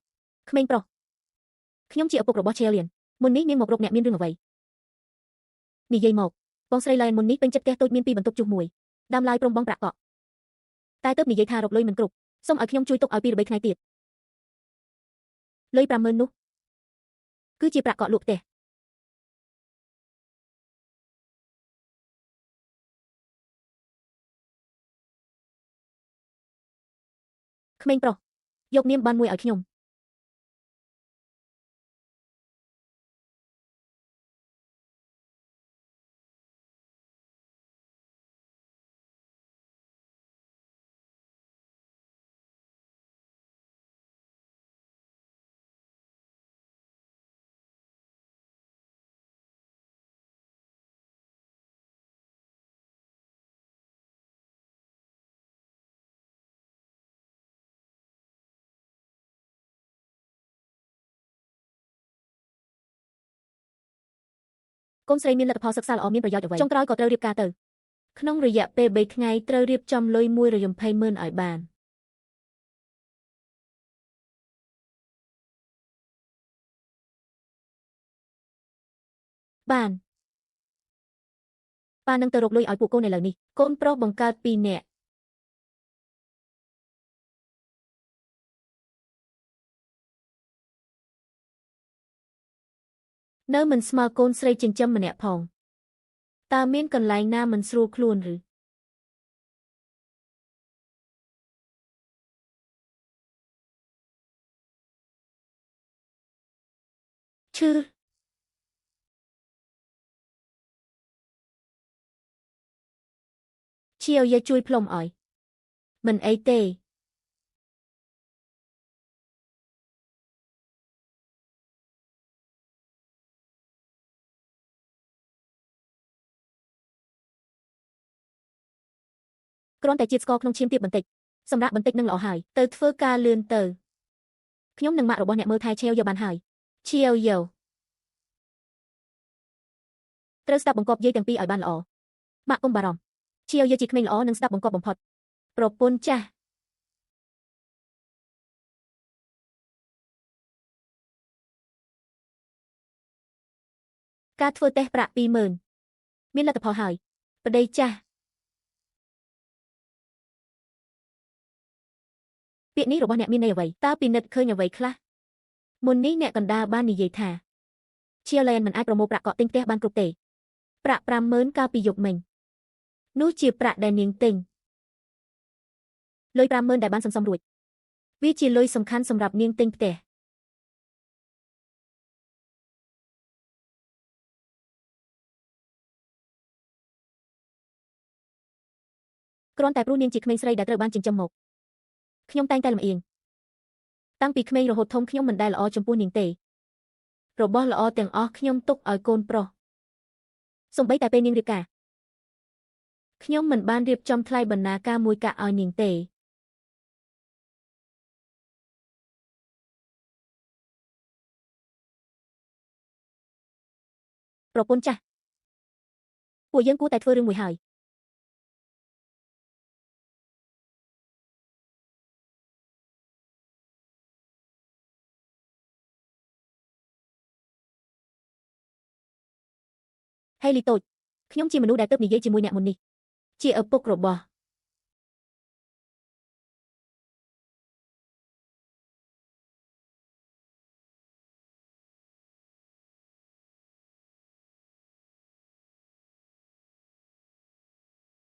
Speaker 1: ខ្ញុំជាឪពុករបស់ Chelian មុននេះនាងមករកអ្នកមានរឿងអ្វីនិយាយមកបងស្រី Lion មុននេះពេញចិត្តផ្ទះតូចមាន2បន្ទប់ជុះមួយដើមឡើយព្រមបងប្រាក់កក់តែទើបនិយាយថារកលុយមិនគ្រប់សូមឲ្យខ្ញុំជួយទុកឲ្យ2 3ថ្ងៃទៀតលុយ50,000នោះគឺជាប្រាក់កក់លក់ផ្ទះក្មេងប្រុសយកនាមបានមួយឲ្យខ្ញុំកូនស្រីមានលទ្ធផលសិក្សាល្អមានប្រយោជន៍អ្វីចុងក្រោយក៏ត្រូវរៀបការទៅក្នុងរយៈពេល3ថ្ងៃត្រូវរៀបចំលុយ120,000ឲ្យបានប៉ានឹងទៅរកលុយឲ្យពួកកូនឥឡូវនេះកូនប្រុសបង្កើត2នាក់នៅមិនស្មើកូនស្រីចិញ្ចឹមម្នាក់ផងតើមានកន្លែងណាមិនស្រួលខ្លួនឬឈឺជាយាយជួយផ្លុំឲ្យមិនអីទេគ្រាន់តែជាតិស្ករក្នុងឈាមទាបបន្តិចសម្រាប់បន្តិចនឹងល្អហើយទៅធ្វើការលឿនទៅខ្ញុំនិងម៉ាក់របស់អ្នកមើលថែឆេវយកបានហើយឆេវយកត្រូវស្ដាប់បង្គាប់យាយទាំងពីរឲ្យបានល្អម៉ាក់កុំបារម្ភឆេវយកជាក្មេងល្អនិងស្ដាប់បង្គាប់បំផុតប្រពន្ធចាស់ការធ្វើតេស្តប្រាក់20,000មានលទ្ធផលហើយប្តីចាស់ពាក្យនេះរបស់អ្នកមានន័យអ្វីតើពិនិត្យឃើញអ្វីខ្លះមុននេះអ្នកកណ្ដាលបាននិយាយថា Chelian មិនអាចប្រមូលប្រាក់កក់ទិញផ្ទះបានគ្រប់ទេប្រាក់50,000កាលពីយប់មិញនោះជាប្រាក់ដែលនាងទិញ លុយ50000ដែលបានសន្សំរួចវាជាលុយសំខាន់សម្រាប់នាងទិញផ្ទះគ្រាន់តែព្រោះនាងជាក្មេងស្រីដែលត្រូវបានចិញ្ចឹមមកខ្ញុំតែងតែលំអៀងតាំងពីក្មេងរហូតធំខ្ញុំមិនដែលល្អចំពោះនាងទេរបស់ល្អទាំងអស់ខ្ញុំទុកឲ្យកូនប្រុសសូម្បីតែពេលនាងរៀបការខ្ញុំមិនបានរៀបចំថ្លៃបណ្ណាការមួយកាក់ឲ្យនាងទេប្រពន្ធចាស់ពួកយើងគួរតែធ្វើរឿងមួយហើយហេលីតូចខ្ញុំជាមនុស្សដែលទើបនិយាយជាមួយអ្នកមុននេះជាឪពុករបស់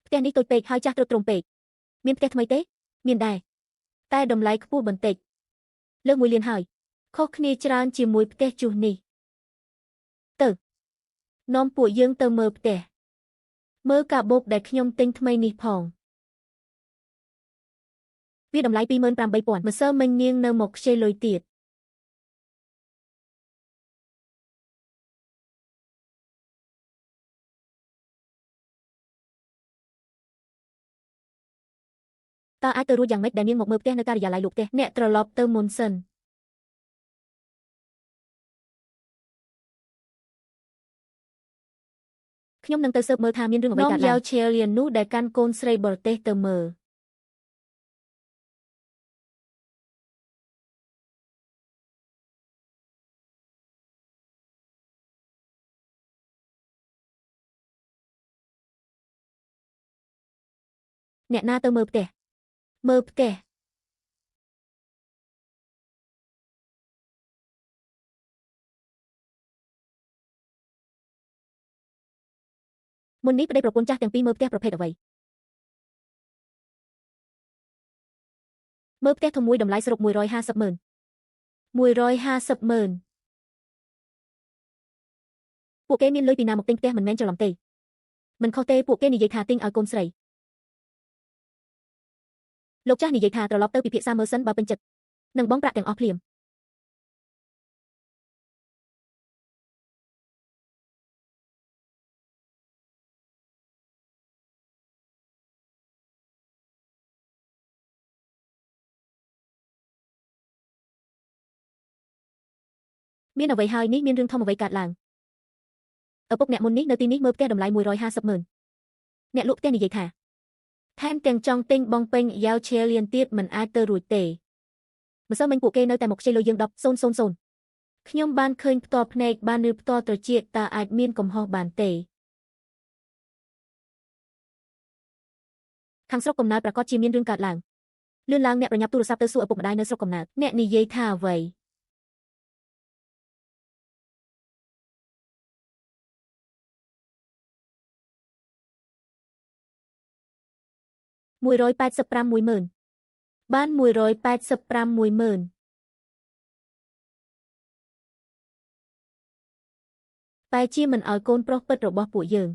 Speaker 1: ផ្ទះនេះតូចពេកហើយចាស់ទ្រុឌទ្រោមពេកមានផ្ទះថ្មីទេមានដែរតែតម្លៃខ្ពស់បន្តិចលើស1 លានហើយខុសគ្នាច្រើនជាមួយផ្ទះជួសនេះទៅនាំពួកយើងទៅមើលផ្ទះមើលកាបូបដែលខ្ញុំទិញថ្មីនេះផងវាតម្លៃ 28000 ម្សិលមិញនាងនៅមកខ្ចីលុយទៀតតើអាចទៅរួចយ៉ាងម៉េចដែលនាងមកមើលផ្ទះនៅការិយាល័យលក់ផ្ទះអ្នកត្រឡប់ទៅមុនសិនខ្ញុំនឹងទៅស៊ើបមើលថាមានរឿងអ្វីកើតឡើងនាំយ៉ាវឈែលៀននោះដែលកាន់កូនស្រីបរទេសទៅមើលអ្នកណាទៅមើលផ្ទះមុននេះប្តីប្រពន្ធចាស់ទាំងពីរមើលផ្ទះប្រភេទអ្វីមើលផ្ទះធំមួយតម្លៃសរុប1500000ពួកគេមានលុយពីណាមកទិញផ្ទះមិនមែនច្រឡំទេមិនខុសទេពួកគេនិយាយថាទិញឲ្យកូនស្រីលោកចាស់និយាយថាត្រឡប់ទៅពិភាក្សាមើលសិនបើពេញចិត្តនឹងបង់ប្រាក់ទាំងអស់ភ្លាមមានអ្វីហើយនេះមានរឿងធំអ្វីកើតឡើងឪពុកអ្នកមុននេះនៅទីនេះមើលផ្ទះតម្លៃ1500000អ្នកលក់ផ្ទះនិយាយថាថែមទាំងចង់ទិញបងពេញយ៉ាវឈែលៀនទៀតមិនអាចទៅរួចទេម្សិលមិញពួកគេនៅតែមកខ្ចីលុយយើង10,000ខ្ញុំបានឃើញផ្ទាល់ភ្នែកបានឬផ្ទាល់ត្រចៀកតើអាចមានកំហុសបានទេខាងស្រុកកំណើតប្រកាសជាមានរឿងកើតឡើងលឿនឡើងអ្នកប្រញាប់ទូរស័ព្ទទៅសួរឪពុកម្ដាយនៅស្រុកកំណើតអ្នកនិយាយថាអ្វី185,10000បាន185,10000តែជាមិនឲ្យកូនប្រុសពិតរបស់ពួកយើង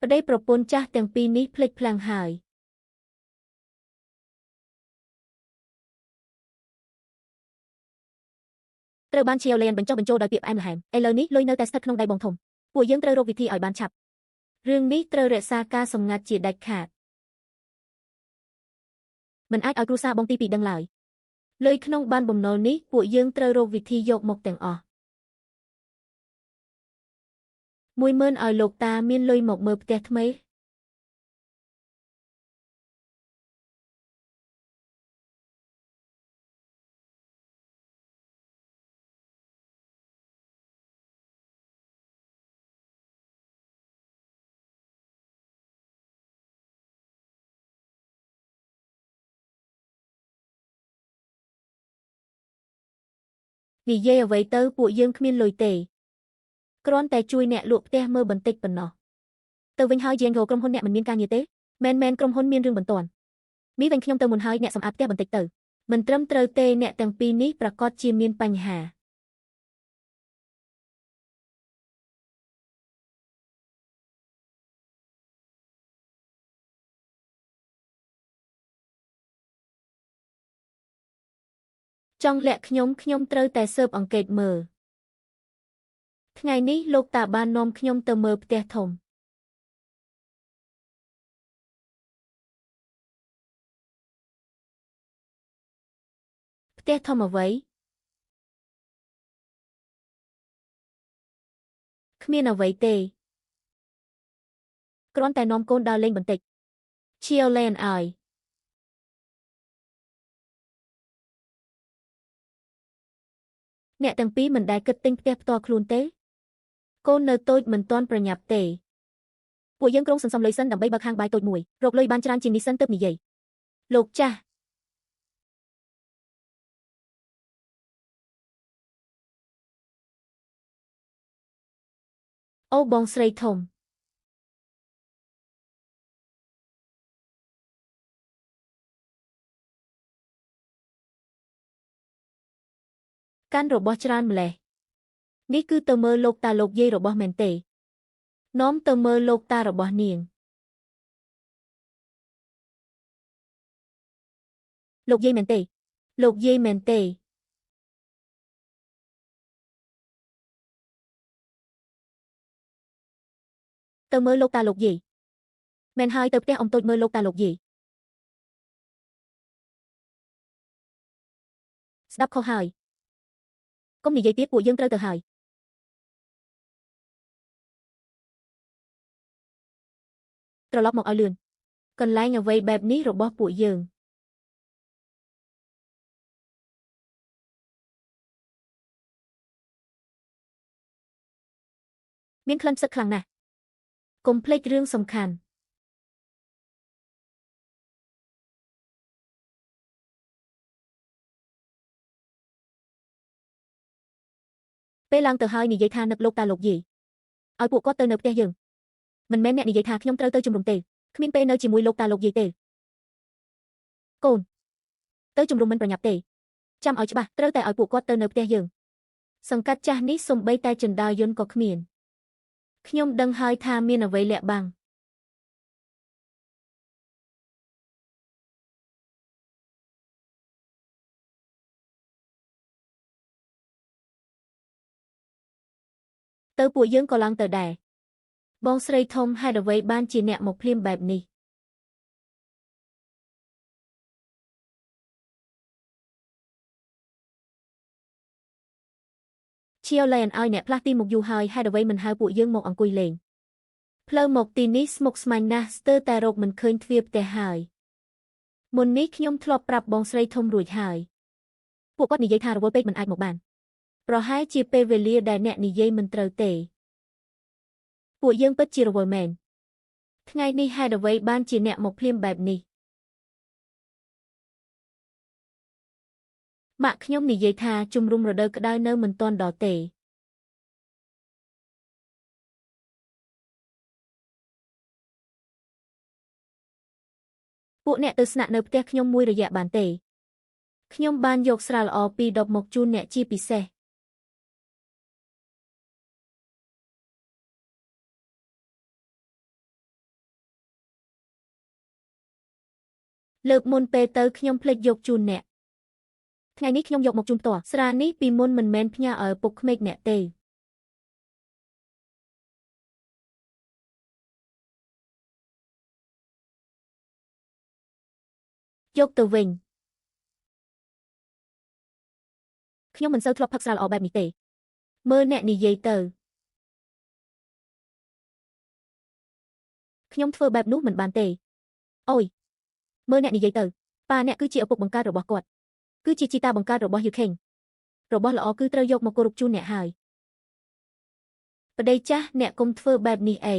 Speaker 1: ប្តីប្រពន្ធចាស់ទាំងពីរនេះភ្លេចភ្លាំងហើយត្រូវបានឈៀវលែនបញ្ចុះបញ្ចូលដោយពាក្យផ្អែមល្ហែមឥឡូវនេះលុយនៅតែស្ថិតក្នុងដៃបងធំពួកយើងត្រូវរកវិធីឲ្យបានឆាប់រឿងនេះត្រូវរក្សាការសម្ងាត់ជាដាច់ខាតមិនអាចឲ្យគ្រួសារបងទី2ដឹងឡើយលុយក្នុងបានបំណុលនេះពួកយើងត្រូវរកវិធីយកមកទាំងអស់10000ឲ្យលោកតាមានលុយមកមើលផ្ទះថ្មីនិយាយអ្វីទៅពួកយើងគ្មានលុយទេគ្រាន់តែជួយអ្នកលក់ផ្ទះមើលបន្តិចប៉ុណ្ណោះទៅវិញហើយជាងរកក្រុមហ៊ុនអ្នកមិនមានការងារទេមែនក្រុមហ៊ុនមានរឿងបន្ទាន់ មីវិញខ្ញុំទៅមុនហើយអ្នកសម្អាតផ្ទះបន្តិចទៅមិនត្រឹមត្រូវទេអ្នកទាំងពីរនេះប្រកាសជាមានបញ្ហាចង់លាក់ខ្ញុំត្រូវតែស៊ើបអង្កេតមើលថ្ងៃនេះលោកតាបាននាំខ្ញុំទៅមើលផ្ទះធំផ្ទះធំអ្វីគ្មានអ្វីទេគ្រាន់តែនាំកូនដើរលេងបន្តិចឈៀវលែនឲ្យអ្នកទាំងពីរមិនដែលគិតទិញផ្ទះផ្ទាល់ខ្លួនទេកូននៅតូចមិនទាន់ប្រញាប់ទេពួកយើងក្រុងសន្សំលុយសិនដើម្បីបើកហាងបាយតូចមួយរកលុយបានច្រើនជាងនេះសិនទើបនិយាយលោកចាស់អូបងស្រីធំកាន់របស់ច្រើនម្លេះនេះគឺទៅមើលលោកតាលោកយាយរបស់មែនទេនាំទៅមើលលោកតារបស់នាងលោកយាយមែនទេលោកយាយមែនទេទៅមើលលោកតាលោកយាយមែនហើយទៅផ្ទះអ៊ំតូចមើលលោកតាលោកយាយស្ដាប់ខុសហើយកុំនិយាយទៀតពួកយើងត្រូវទៅហើយត្រឡប់មកឲ្យលឿនកន្លែងអ្វីបែបនេះរបស់ពួកយើងមានក្លិនផ្សិតខ្លាំងណាស់កុំភ្លេចរឿងសំខាន់ពេលឡើងទៅហើយនិយាយថានឹកលោកតាលោកយាយឲ្យពួកគាត់ទៅនៅផ្ទះយើងមិនមែនអ្នកនិយាយថាខ្ញុំត្រូវទៅជំរុំទេគ្មានពេលនៅជាមួយលោកតាលោកយាយទេកូនទៅជំរុំមិនប្រញាប់ទេចាំឲ្យច្បាស់ត្រូវតែឲ្យពួកគាត់ទៅនៅផ្ទះយើងសង្កាត់ចាស់នេះសំបីតែចណ្ដាលយន្តក៏គ្មានខ្ញុំដឹងហើយថាមានអ្វីលាក់បាំងទៅពួកយើងក៏ឡើងទៅដែរបងស្រីធំហេតុអ្វីបានជាអ្នកមកភ្លាមបែបនេះឈៀវលែនឲ្យអ្នកផ្លាស់ទីមកយូរហើយហេតុអ្វីមិនហៅពួកយើងមកអង្គុយលេងផ្លូវមកទីនេះស្មុគស្មាញណាស់ស្ទើរតែរកមិនឃើញទ្វារផ្ទះហើយមុននេះខ្ញុំធ្លាប់ប្រាប់បងស្រីធំរួចហើយពួកគាត់និយាយថារវល់ពេកមិនអាចមកបានប្រហែលជាពេលវេលាដែលអ្នកនិយាយមិនត្រូវទេពួកយើងពិតជារវល់មែនថ្ងៃនេះហេតុអ្វីបានជាអ្នកមកភ្លាមបែបនេះម៉ាក់ខ្ញុំនិយាយថាជំរុំរដូវក្តៅនៅមិនទាន់ដល់ទេពួកអ្នកទៅស្នាក់នៅផ្ទះខ្ញុំមួយរយៈបានទេខ្ញុំបានយកស្រាល្អពីរដបមកជូនអ្នកជាពិសេសលើកមុនពេលទៅខ្ញុំភ្លេចយកជូនអ្នកថ្ងៃនេះខ្ញុំយកមកជូនផ្ទាល់ស្រានេះពីមុនមិនមែនផ្ញើឲ្យពុកក្មេកអ្នកទេយកទៅវិញខ្ញុំមិនសូវធ្លាប់ផឹកស្រាល្អបែបនេះទេមើលអ្នកនិយាយទៅខ្ញុំធ្វើបែបនោះមិនបានទេអូយមើលអ្នកនិយាយទៅប៉ាអ្នកគឺជាឪពុកបង្កើតរបស់គាត់គឺជាជីតាបង្កើតរបស់យូខេងរបស់ល្អគឺត្រូវយកមកគោរពជូនអ្នកហើយប្តីចាស់អ្នកកុំធ្វើបែបនេះអី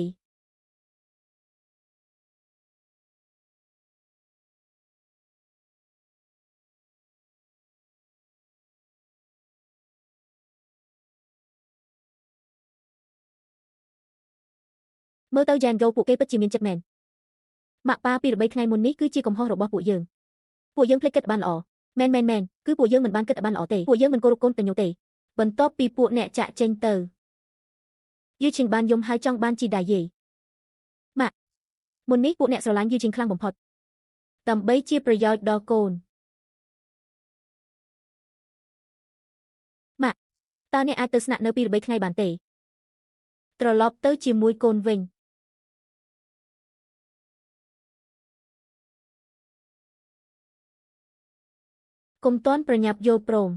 Speaker 1: មើលទៅយ៉ែនហ្គោពួកគេពិតជាមានចិត្តមែន ម៉ាក់ប៉ាពីរបីថ្ងៃមុននេះគឺជាកំហុសរបស់ពួកយើងភ្លេចគិតបានល្អមែនគឺពួកយើងមិនបានគិតបានល្អទេពួកយើងមិនគោរពកូនតញ្ញូទេបន្ទាប់ពីពួកអ្នកចាក់ចេញទៅយូឈិងបានយំហើយចង់បានជីដាយេម៉ាក់មុននេះពួកអ្នកស្រឡាញ់យូឈិងខ្លាំងបំផុតដើម្បីជាប្រយោជន៍ដល់កូនម៉ាក់តើអ្នកអាចទៅស្នាក់នៅពីរបីថ្ងៃបានទេត្រឡប់ទៅជាមួយកូនវិញកុំទាន់ប្រញាប់យល់ព្រម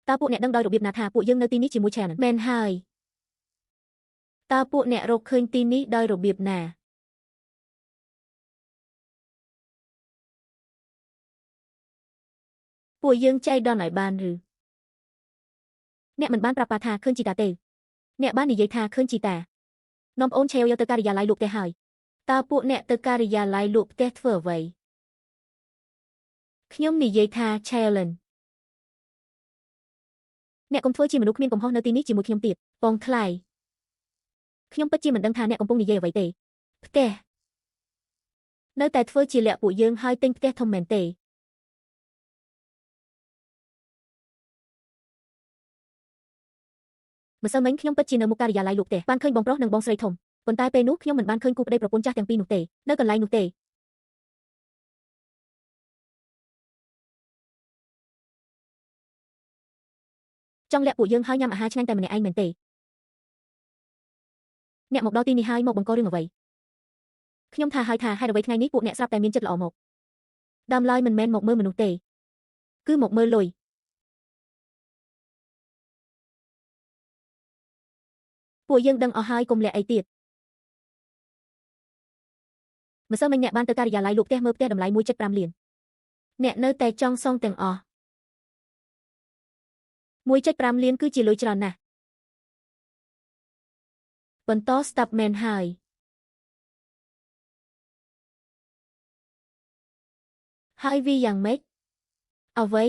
Speaker 1: តើពួកអ្នកដឹងដោយរបៀបណាថាពួកយើងនៅទីនេះជាមួយឆែនមែនហើយតើពួកអ្នករកឃើញទីនេះដោយរបៀបណាពួកយើងចៃដន្យឲ្យបានឬអ្នកមិនបានប្រាប់ប៉ាថាឃើញជីតាទេអ្នកបាននិយាយថាឃើញជីតានាំអូនឆេវយកទៅការិយាល័យលក់ផ្ទះហើយតើពួកអ្នកទៅការិយាល័យលក់ផ្ទះធ្វើអ្វីខ្ញុំនិយាយថា challenge អ្នកកុំធ្វើជាមនុស្សគ្មានកំហុសនៅទីនេះជាមួយខ្ញុំទៀតបងថ្លៃខ្ញុំពិតជាមិនដឹងថាអ្នកកំពុងនិយាយអ្វីទេផ្ទះនៅតែធ្វើជាលាក់ពួកយើងហើយទិញផ្ទះធំមែនទេម្សិលមិញខ្ញុំពិតជានៅមុខការិយាល័យលក់ផ្ទះបានឃើញបងប្រុសនិងបងស្រីធំប៉ុន្តែពេលនោះខ្ញុំមិនបានឃើញគូប្តីប្រពន្ធចាស់ទាំងពីរនោះទេនៅកន្លែងនោះទេចង់លាក់ពួកយើងហើយញ៉ាំអាហារឆ្ងាញ់តែម្នាក់ឯងមែនទេអ្នកមកដល់ទីនេះហើយមកបង្ករឿងអ្វីខ្ញុំថាហើយថាហេតុអ្វីថ្ងៃនេះពួកអ្នកស្រាប់តែមានចិត្តល្អមកដើមឡើយមិនមែនមកមើលមនុស្សទេគឺមកមើលលុយពួកយើងដឹងអស់ហើយកុំលាក់អីទៀតម្សិលមិញអ្នកបានទៅការិយាល័យលក់ផ្ទះមើលផ្ទះតម្លៃ 1.5 លានអ្នកនៅតែចង់សងទាំងអស់ 1.5 លានគឺជាលុយច្រើនណាស់បន្តស្តាប់មែនហើយវាយ៉ាងម៉េចអ្វី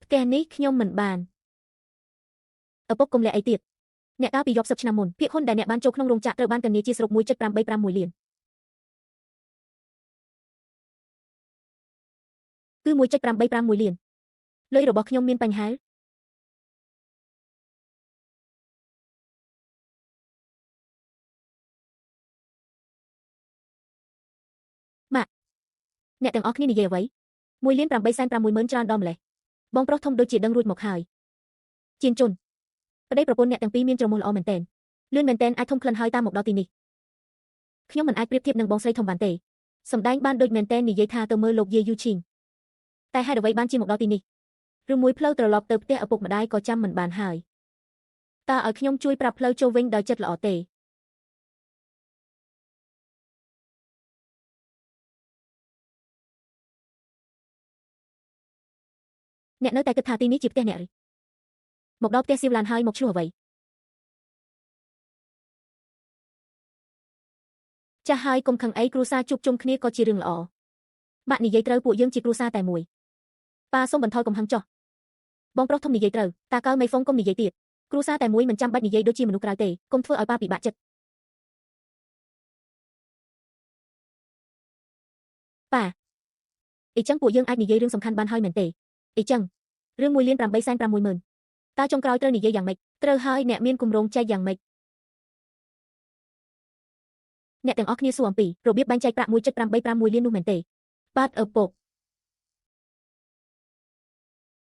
Speaker 1: ផ្ទះនេះខ្ញុំមិនបានឪពុកកុំលាក់អីទៀតអ្នកកាលពីរាប់សិបឆ្នាំមុនភាគហ៊ុនដែលអ្នកបានចូលក្នុងរោងចក្រត្រូវបានកញ្ញាជាស្រុក 1.851 លានគឺ 1.851 លានលុយរបស់ខ្ញុំមានបញ្ហាម៉ាក់អ្នកទាំងអស់គ្នានិយាយអ្វី1,860,000ច្រើនដល់ម្លេះបងប្រុសធំដូចជាដឹងរួចមកហើយជាងជន់ប្តីប្រពន្ធអ្នកទាំងពីរមានច្រមុះល្អមែនទែនលឿនមែនទែនអាចធំក្លិនហើយតាមមកដល់ទីនេះខ្ញុំមិនអាចប្រៀបធៀបនឹងបងស្រីធំបានទេសម្ដែងបានដូចមែនទែននិយាយថាទៅមើលលោកយាយយូឈីងតែហេតុអ្វីបានជាមកដល់ទីនេះឬមួយផ្លូវត្រឡប់ទៅផ្ទះឪពុកម្ដាយក៏ចាំមិនបានហើយតើឲ្យខ្ញុំជួយប្រាប់ផ្លូវចូលវិញដោយចិត្តល្អទេអ្នកនៅតែគិតថាទីនេះជាផ្ទះអ្នកឬមកដល់ផ្ទះសៀវឡានហើយមកឆ្លោះអ្វីចាស់ហើយកុំខឹងអីគ្រួសារជួបជុំគ្នាក៏ជារឿងល្អម៉ាក់និយាយត្រូវពួកយើងជាគ្រួសារតែមួយប៉ាសូមបន្ថយកំហឹងចុះបងប្រុសធំនិយាយត្រូវតាកើមេហ្វុងកុំនិយាយទៀតគ្រួសារតែមួយមិនចាំបាច់និយាយដូចជាមនុស្សក្រៅទេកុំធ្វើឲ្យប៉ាពិបាកចិត្តប៉ាអីចឹងពួកយើងអាចនិយាយរឿងសំខាន់បានហើយមែនទេអីចឹងរឿង1,860,000តើចុងក្រោយត្រូវនិយាយយ៉ាងម៉េចត្រូវហើយអ្នកមានគម្រោងចែកយ៉ាងម៉េចអ្នកទាំងអស់គ្នាសួរអំពីរបៀបបែងចែកប្រាក់ 1.851 លាននោះមែនទេបាទឪពុក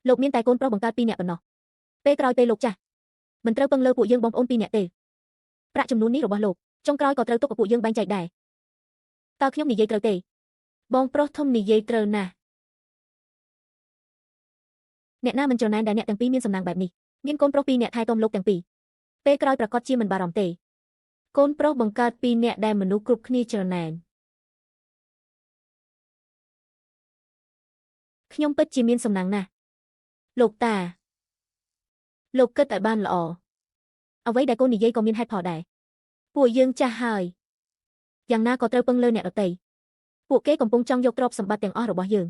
Speaker 1: លោកមានតែកូនប្រុសបង្កើត2នាក់ប៉ុណ្ណោះពេលក្រោយពេលលោកចាស់មិនត្រូវពឹងលើពួកយើងបងប្អូន2នាក់ទេប្រាក់ចំនួននេះរបស់លោកចុងក្រោយក៏ត្រូវទុកឲ្យពួកយើងបែងចែកដែរតើខ្ញុំនិយាយត្រូវទេបងប្រុសធំនិយាយត្រូវណាស់អ្នកណាមិនច្រណែនដែលអ្នកទាំងពីរមានសំណាងបែបនេះមានកូនប្រុស2នាក់ថែទាំលោកទាំងពីរពេលក្រោយប្រកាសជាមិនបារម្ភទេកូនប្រុសបង្កើត2នាក់ដែលមនុស្សគ្រប់គ្នាច្រណែនខ្ញុំពិតជាមានសំណាងណាស់លោកតាលោកគិតឲ្យបានល្អអ្វីដែលកូននិយាយក៏មានហេតុផលដែរពួកយើងចាស់ហើយយ៉ាងណាក៏ត្រូវពឹងលើអ្នកដទៃពួកគេកំពុងចង់យកទ្រព្យសម្បត្តិទាំងអស់របស់យើង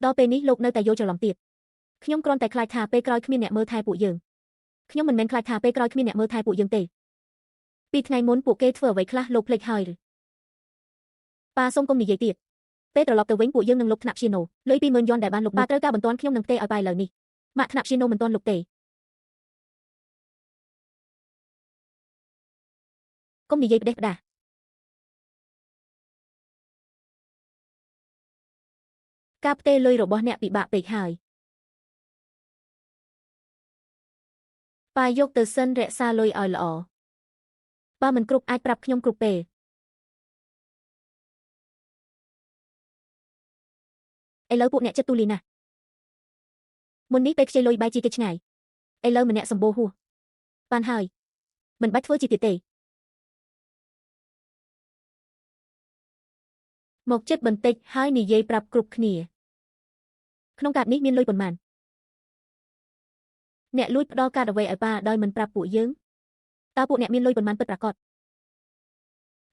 Speaker 1: ដល់ពេលនេះលោកនៅតែយល់ច្រឡំទៀត ខ្ញុំគ្រាន់តែខ្លាចថាពេលក្រោយគ្មានអ្នកមើលថែពួកយើងខ្ញុំមិនមែនខ្លាចថាពេលក្រោយគ្មានអ្នកមើលថែពួកយើងទេពីថ្ងៃមុនពួកគេធ្វើអ្វីខ្លះលោកភ្លេចហើយឬប៉ាសូមកុំនិយាយទៀតពេលត្រឡប់ទៅវិញពួកយើងនឹងលុបថ្នាក់ព្យាណូលុយ20000 យ៉នដែលបានលុបប៉ាត្រូវការបន្ទាន់ខ្ញុំនឹងផ្ទេរឲ្យប៉ាឥឡូវនេះម៉ាក់ថ្នាក់ព្យាណូមិនទាន់លុបទេកុំនិយាយផ្ដេសផ្ដាសការផ្ទេរលុយរបស់អ្នកពិបាកពេកហើយប៉ាយកទៅសិនរក្សាលុយឲ្យល្អប៉ាមិនគ្រប់អាចប្រាប់ខ្ញុំគ្រប់ពេលឥឡូវពួកអ្នកចិត្តទូលីណាស់មុននេះពេលខ្ចីលុយបាយជាគេឆ្ងាយឥឡូវម្នាក់សម្បូរហួសបានហើយមិនបាច់ធ្វើជាទៀតទេមកចិត្តបន្តិចហើយនិយាយប្រាប់គ្រប់គ្នាក្នុងកាតនេះមានលុយប៉ុន្មានអ្នកលួចផ្ដល់កាតអ្វីឲ្យប៉ាដោយមិនប្រាប់ពួកយើងតើពួកអ្នកមានលុយប៉ុន្មានពិតប្រាកដ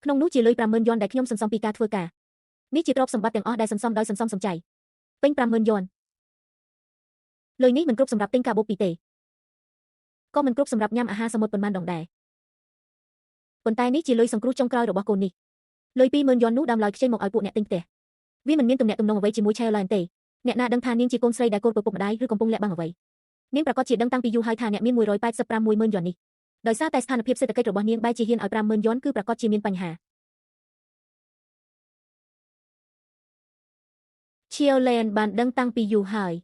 Speaker 1: ក្នុងនោះជាលុយ50000 យ៉នដែលខ្ញុំសន្សំពីការធ្វើការនេះជាទ្រព្យសម្បត្តិទាំងអស់ដែលសន្សំដោយសន្សំសំចៃពេញ50000 យ៉នលុយនេះមិនគ្រប់សម្រាប់ទិញកាបូបពីទេក៏មិនគ្រប់សម្រាប់ញ៉ាំអាហារសមុទ្រប៉ុន្មានដងដែរប៉ុន្តែនេះជាលុយសង្គ្រោះចុងក្រោយរបស់កូននេះលុយ20000 យ៉ននោះដើមឡើយខ្ចីមកឲ្យពួកអ្នកទិញផ្ទះវាមិនមានទំនាក់ទំនងអ្វីជាមួយ Child ទេអ្នកណាដឹងថានាងជាកូនស្រីដែលកូនឪពុកម្ដាយឬកំពុងលាក់បាំងអ្វីនាងប្រកាសជាដឹងតាំងពីយូរហើយថាអ្នកមាន185,000 យ៉ននេះដោយសារតែស្ថានភាពសេដ្ឋកិច្ចរបស់នាងបែរជាហ៊ានឲ្យ50000 យ៉នគឺប្រកាសជាមានបញ្ហា Child បានដឹងតាំងពីយូរហើយ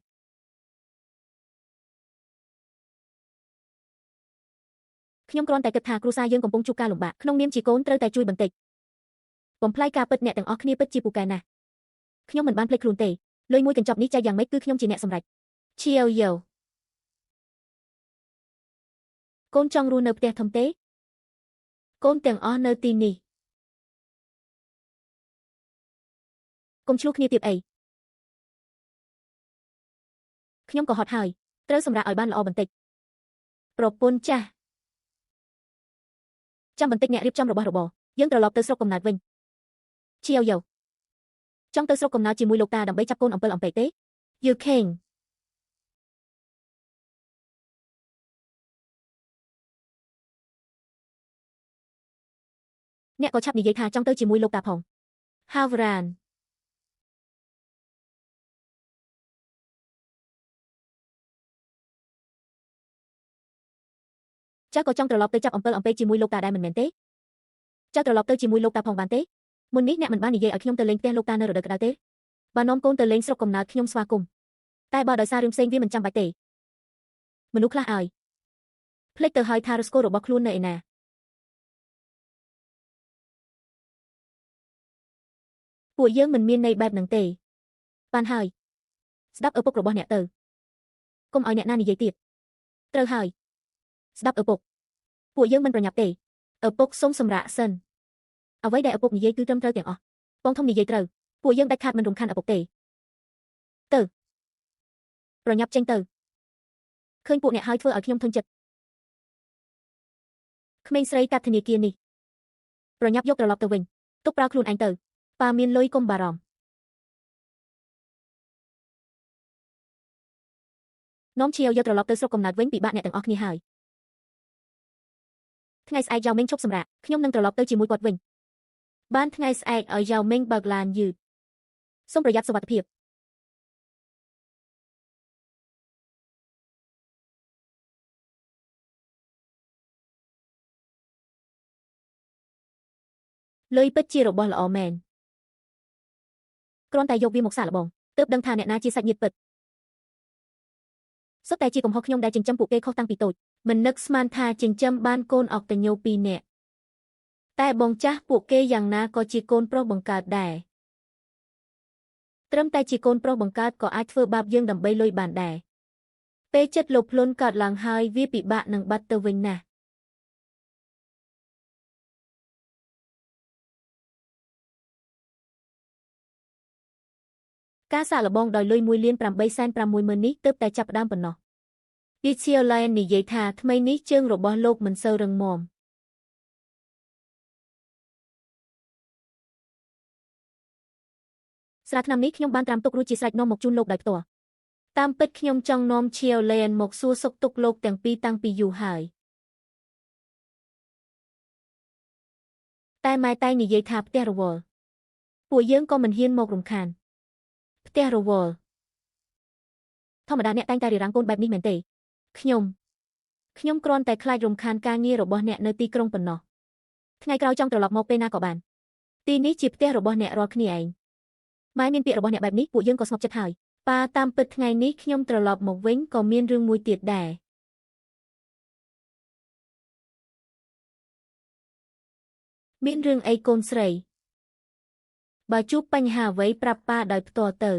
Speaker 1: ខ្ញុំគ្រាន់តែគិតថាគ្រួសារយើងកំពុងជួបការលំបាកក្នុងនាមជាកូនត្រូវតែជួយបន្តិចបំផ្លាញការពិតអ្នកទាំងអស់គ្នាពិតជាពូកែណាស់ខ្ញុំមិនបានភ្លេចខ្លួនទេលុយមួយកញ្ចប់នេះចែកយ៉ាងម៉េចគឺខ្ញុំជាអ្នកសម្រេចឈៀវយោកូនចង់រស់នៅផ្ទះធំទេកូនទាំងអស់នៅទីនេះកុំឆ្លោះគ្នាទៀតអីខ្ញុំក៏ហត់ហើយត្រូវសម្រាប់ឲ្យបានល្អបន្តិចប្រពន្ធចាស់ចាំបន្តិចអ្នករៀបចំរបស់របរយើងត្រឡប់ទៅស្រុកកំណើតវិញឈៀវយោចង់ទៅស្រុកកំណើតជាមួយលោកតាដើម្បីចាប់កូនអំពិលអំពែកទេយឺខេងអ្នកក៏ឆាប់និយាយថាចង់ទៅជាមួយលោកតាផងហាវរ៉ានចៅក៏ចង់ត្រឡប់ទៅចាប់អំពិលអំពែកជាមួយលោកតាដែរមិនមែនទេចៅត្រឡប់ទៅជាមួយលោកតាផងបានទេមុននេះអ្នកមិនបាននិយាយឲ្យខ្ញុំទៅលេងផ្ទះលោកតានៅរដូវក្តៅទេបើនាំកូនទៅលេងស្រុកកំណើតខ្ញុំស្វាគមន៍តែបើដោយសាររឿងផ្សេងវាមិនចាំបាច់ទេមនុស្សខ្លះឲ្យភ្លេចទៅហើយថារស្កូលរបស់ខ្លួននៅឯណាពួកយើងមិនមានន័យបែបហ្នឹងទេបានហើយស្ដាប់ឪពុករបស់អ្នកទៅកុំឲ្យអ្នកណានិយាយទៀតត្រូវហើយស្ដាប់ឪពុកពួកយើងមិនប្រញាប់ទេឪពុកសុំសម្រាកសិនអ្វីដែលឪពុកនិយាយគឺត្រឹមត្រូវទាំងអស់បងធំនិយាយត្រូវពួកយើងដាច់ខាតមិនរំខានឪពុកទេទៅប្រញាប់ចេញទៅឃើញពួកអ្នកហើយធ្វើឲ្យខ្ញុំធុញចិត្តក្មេងស្រីកាត់ធនាគារនេះប្រញាប់យកត្រឡប់ទៅវិញទុកប្រើខ្លួនឯងទៅប៉ាមានលុយកុំបារម្ភនាំឈៀវយកត្រឡប់ទៅស្រុកកំណើតវិញពិបាកអ្នកទាំងអស់គ្នាហើយថ្ងៃស្អែកយ៉ាវមេងឈប់សម្រាកខ្ញុំនឹងត្រឡប់ទៅជាមួយគាត់វិញបានថ្ងៃស្អែកឲ្យយ៉ាវមេងបើកឡានយឺតសូមប្រយ័ត្នសុវត្ថិភាពលុយពិតជារបស់ល្អមែនគ្រាន់តែយកវាមកសាកល្បងទើបដឹងថាអ្នកណាជាសាច់ញាតិពិតសុទ្ធតែជាកំហុសខ្ញុំដែលចិញ្ចឹមពួកគេខុសតាំងពីតូចមិននឹកស្មានថាចិញ្ចឹមបានកូនអុកតញូ2នាក់តែបងចាស់ពួកគេយ៉ាងណាក៏ជាកូនប្រុសបង្កើតដែរត្រឹមតែជាកូនប្រុសបង្កើតក៏អាចធ្វើបាបយើងដើម្បីលុយបានដែរពេលចិត្តលោភលន់កើតឡើងហើយវាពិបាកនឹងបាត់ទៅវិញណាស់ការសាកល្បងដោយលុយ1,860,000នេះទើបតែចាប់ផ្ដើមប៉ុណ្ណោះពីឈៀលឡែននិយាយថាថ្មីនេះជើងរបស់លោកមិនសូវរឹងមាំស្រាថ្នាំនេះខ្ញុំបានត្រាំទុករួចជាស្រេចនាំមកជូនលោកដោយផ្ទាល់ តាមពិតខ្ញុំចង់នាំឈៀវលែនមកសួរសុខទុក្ខលោកទាំងពីរតាំងពីយូរហើយតែម៉ែតែងនិយាយថាផ្ទះរវល់ពួកយើងក៏មិនហ៊ានមករំខានផ្ទះរវល់ធម្មតាអ្នកតែងតែរារាំងកូនបែបនេះមែនទេខ្ញុំគ្រាន់តែខ្លាចរំខានការងាររបស់អ្នកនៅទីក្រុងប៉ុណ្ណោះថ្ងៃក្រោយចង់ត្រឡប់មកពេលណាក៏បានទីនេះជាផ្ទះរបស់អ្នករាល់គ្នាឯងម៉ែមានពាក្យរបស់អ្នកបែបនេះពួកយើងក៏ស្ងប់ចិត្តហើយប៉ាតាមពិតថ្ងៃនេះខ្ញុំត្រឡប់មកវិញក៏មានរឿងមួយទៀតដែរមានរឿងអីកូនស្រីបើជួបបញ្ហាអ្វីប្រាប់ប៉ាដោយផ្ទាល់ទៅ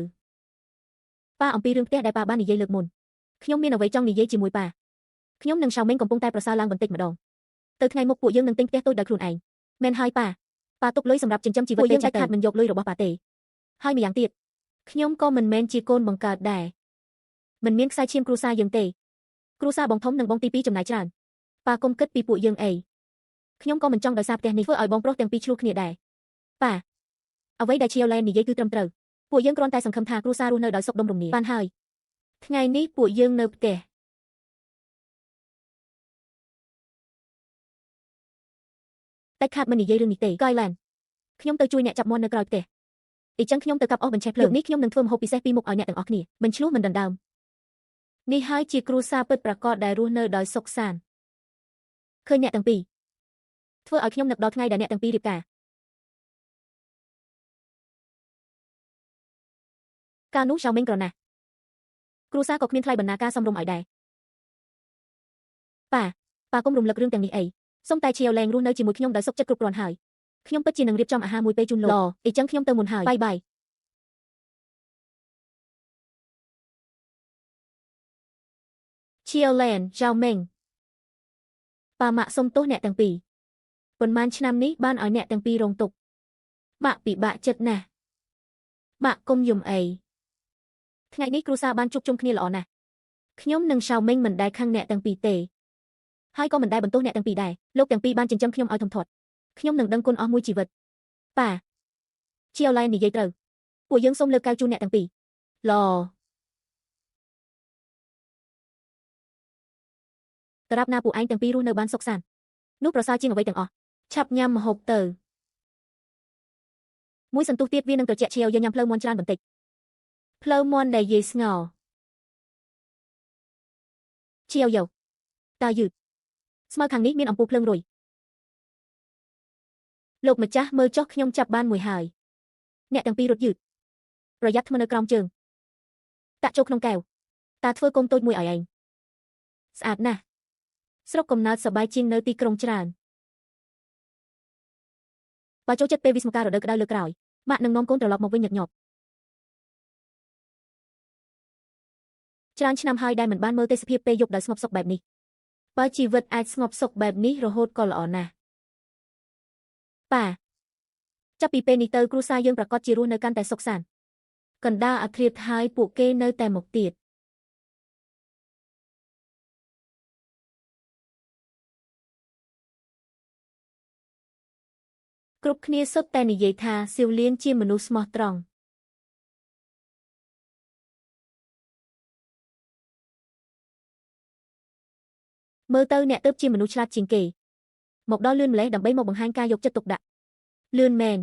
Speaker 1: ប៉ាអំពីរឿងផ្ទះដែលប៉ាបាននិយាយលើកមុនខ្ញុំមានអ្វីចង់និយាយជាមួយប៉ាខ្ញុំនិងឆៅមេងកំពុងតែប្រសើរឡើងបន្តិចម្ដងទៅថ្ងៃមុខពួកយើងនឹងទិញផ្ទះតូចដោយខ្លួនឯងមែនហើយប៉ាទុកលុយសម្រាប់ចិញ្ចឹមជីវិតយើងដាច់ខាតមិនយកលុយរបស់ប៉ាទេហើយម្យ៉ាងទៀតខ្ញុំក៏មិនមែនជាកូនបង្កើតដែរមិនមានខ្សែឈាមគ្រួសារយើងទេគ្រួសារបងធំនិងបងទី2ចំណាយច្រើនប៉ាកុំគិតពីពួកយើងអីខ្ញុំក៏មិនចង់ដោយសារផ្ទះនេះធ្វើឲ្យបងប្រុសទាំងពីរឆ្លោះគ្នាដែរប៉ាអ្វីដែលឈៀវឡែននិយាយគឺត្រឹមត្រូវពួកយើងគ្រាន់តែសង្ឃឹមថាគ្រួសាររស់នៅដោយសុខដុមរមនាបានហើយថ្ងៃនេះពួកយើងនៅផ្ទះតែខាត់មិននិយាយរឿងនេះទេកយឡែនខ្ញុំទៅជួយអ្នកចាប់មាន់នៅក្រោយផ្ទះអីចឹងខ្ញុំទៅកាប់អស់បញ្ឆេះភ្លើងនេះខ្ញុំនឹងធ្វើម្ហូបពិសេសពីរមុខឲ្យអ្នកទាំងអស់គ្នាមិនឆ្លោះមិនដណ្ដើមនេះហើយជាគ្រួសារពិតប្រាកដដែលរស់នៅដោយសុខសាន្តឃើញអ្នកទាំងពីរធ្វើឲ្យខ្ញុំនឹកដល់ថ្ងៃដែលអ្នកទាំងពីររៀបការកាលនោះឆៅមេងក្រណាស់គ្រួសារក៏គ្មានថ្លៃបណ្ណាការសមរម្យឲ្យដែរប៉ាកុំរំលឹករឿងទាំងនេះអីសូមតែឈៀវលែងរស់នៅជាមួយខ្ញុំដោយសុខចិត្តគ្រប់គ្រាន់ហើយខ្ញុំពិតជានឹងរៀបចំអាហារមួយពេលជូនលោកអីចឹងខ្ញុំទៅមុនហើយបាយឈៀវលែនឆៅមេងប៉ាម៉ាក់សុំទោសអ្នកទាំងពីរប៉ុន្មានឆ្នាំនេះបានឲ្យអ្នកទាំងពីររងទុក្ខម៉ាក់ពិបាកចិត្តណាស់ម៉ាក់កុំយំអីថ្ងៃនេះគ្រួសារបានជួបជុំគ្នាល្អណាស់ខ្ញុំនិងឆៅមេងមិនដែលខឹងអ្នកទាំងពីរទេហើយក៏មិនដែលបន្ទោសអ្នកទាំងពីរដែរលោកទាំងពីរបានចិញ្ចឹមខ្ញុំឲ្យធំធាត់ខ្ញុំនឹងដឹងគុណអស់មួយជីវិតប៉ាឈៀវឡែននិយាយត្រូវពួកយើងសូមលើកកៅជូនអ្នកទាំងពីរតារាប់ណាពួកឯងទាំងពីររស់នៅបានសុខសាន្តនោះប្រសើរជាងអ្វីទាំងអស់ឆាប់ញ៉ាំម្ហូបទៅមួយសន្ទុះទៀតវានឹងត្រជាក់ឈៀវយើងញ៉ាំភ្លៅមាន់ច្រើនបន្តិចភ្លៅមាន់ដែលយាយស្ងោរឈៀវយោតើយឺតស្មៅខាងនេះមានអំពូលភ្លើងរុយលោកម្ចាស់មើលចុះខ្ញុំចាប់បានមួយហើយអ្នកទាំងពីររត់យឺតប្រយ័ត្នធ្មេញនៅក្រោមជើងតាក់ចូលក្នុងកែវតាធ្វើកុំតូចមួយឲ្យឯងស្អាតណាស់ស្រុកកំណើតសប្បាយជាងនៅទីក្រុងច្រើនបើចូលចិត្តពេលវិស្មការរដូវក្តៅលើក្រោយម៉ាក់នឹងនាំកូនត្រឡប់មកវិញញឹកញាប់ច្រើនឆ្នាំហើយដែលមិនបានមើលទេសភាពពេលយប់ដោយស្ងប់សុខបែបនេះបើជីវិតអាចស្ងប់សុខបែបនេះរហូតក៏ល្អណាស់ប៉ាចាប់ពីពេលនេះទៅគ្រួសារយើងប្រកាសជារស់នៅកាន់តែសុខសាន្តកណ្ដាលអាធ្រាត្រហើយពួកគេនៅតែមកទៀតគ្រប់គ្នាសុទ្ធតែនិយាយថាសៀវលៀនជាមនុស្សស្មោះត្រង់មើលទៅអ្នកទើបជាមនុស្សឆ្លាតជាងគេមកដល់លឿនម្លេះដើម្បីមកបង្ហាញការយកចិត្តទុកដាក់លឿនមែន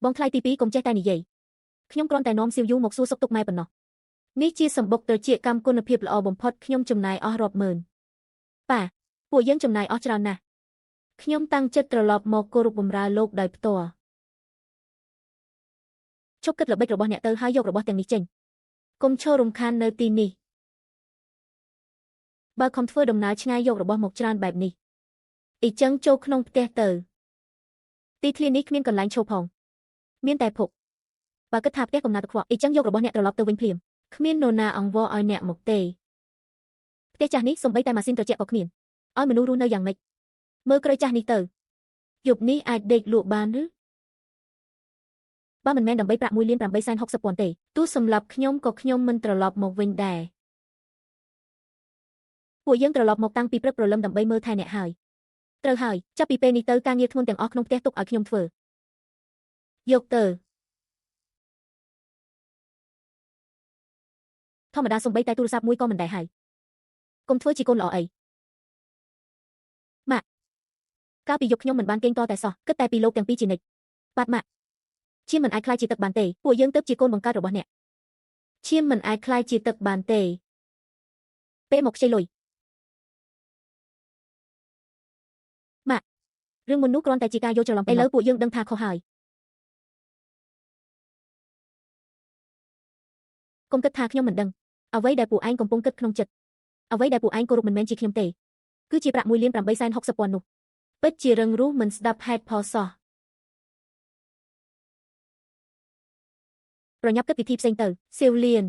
Speaker 1: បងថ្លៃទី2កុំចេះតែនិយាយខ្ញុំគ្រាន់តែនាំសៀវយូមកសួរសុខទុក្ខម៉ែប៉ុណ្ណោះនេះជាសម្បុកត្រចៀកកម្មគុណភាពល្អបំផុតខ្ញុំចំណាយអស់រាប់ម៉ឺនប៉ាពួកយើងចំណាយអស់ច្រើនណាស់ខ្ញុំតាំងចិត្តត្រឡប់មកគោរពបម្រើលោកដោយផ្ទាល់ជប់គិតល្បិចរបស់អ្នកទៅហើយយករបស់ទាំងនេះចេញកុំឈររំខាននៅទីនេះបើខំធ្វើដំណើរឆ្ងាយយករបស់មកច្រើនបែបនេះអីចឹងចូលក្នុងផ្ទះទៅទីធ្លានេះគ្មានកន្លែងឈរផងមានតែភពបើគិតថាផ្ទះកំណើតខ្វក់អីចឹងយករបស់អ្នកត្រឡប់ទៅវិញភ្លាមគ្មាននរណាអង្វរឲ្យអ្នកមកទេផ្ទះចាស់នេះសំបីតែម៉ាស៊ីនត្រជាក់ក៏គ្មានឲ្យមនុស្សរស់នៅយ៉ាងម៉េចមើលក្រោយចាស់នេះទៅយប់នេះអាចដេកលក់បានឬបើមិនមែនដើម្បីប្រាក់1,860,000ទេទោះសម្រាប់ខ្ញុំក៏ខ្ញុំមិនត្រឡប់មកវិញដែរពួកយើងត្រឡប់មកតាំងពីព្រឹកព្រលឹមដើម្បីមើលថែអ្នកហើយត្រូវហើយចាប់ពីពេលនេះទៅការងារធ្ងន់ទាំងអស់ក្នុងផ្ទះទុកឲ្យខ្ញុំធ្វើយកទៅ ធម្មតាសំបីតែទូរស័ព្ទមួយក៏មិនដែរហើយកុំធ្វើជាកូនល្អអីម៉ាក់កាលពីយប់ខ្ញុំមិនបានគេងតតែសោះគិតតែពីលោកទាំងពីរជានិច្ចបាទម៉ាក់ឈាមមិនអាចខ្លាយជាទឹកបានទេពួកយើងទៅជាកូនបង្កើតរបស់អ្នកឈាមមិនអាចខ្លាយជាទឹកបានទេពេលមកខ្ចីលុយម៉ាក់រឿងមុននោះគ្រាន់តែជាការយល់ច្រឡំឥឡូវពួកយើងដឹងថាខុសហើយកុំគិតថាខ្ញុំមិនដឹងអ្វីដែលពួកឯងកំពុងគិតក្នុងចិត្តអ្វីដែលពួកឯងគោរពមិនមែនជាខ្ញុំទេគឺជាប្រាក់1,860,000នោះពិតជារឹងរូសមិនស្ដាប់ហេតុផលសោះប្រញាប់គិតវិធីផ្សេងទៅសៀវលៀន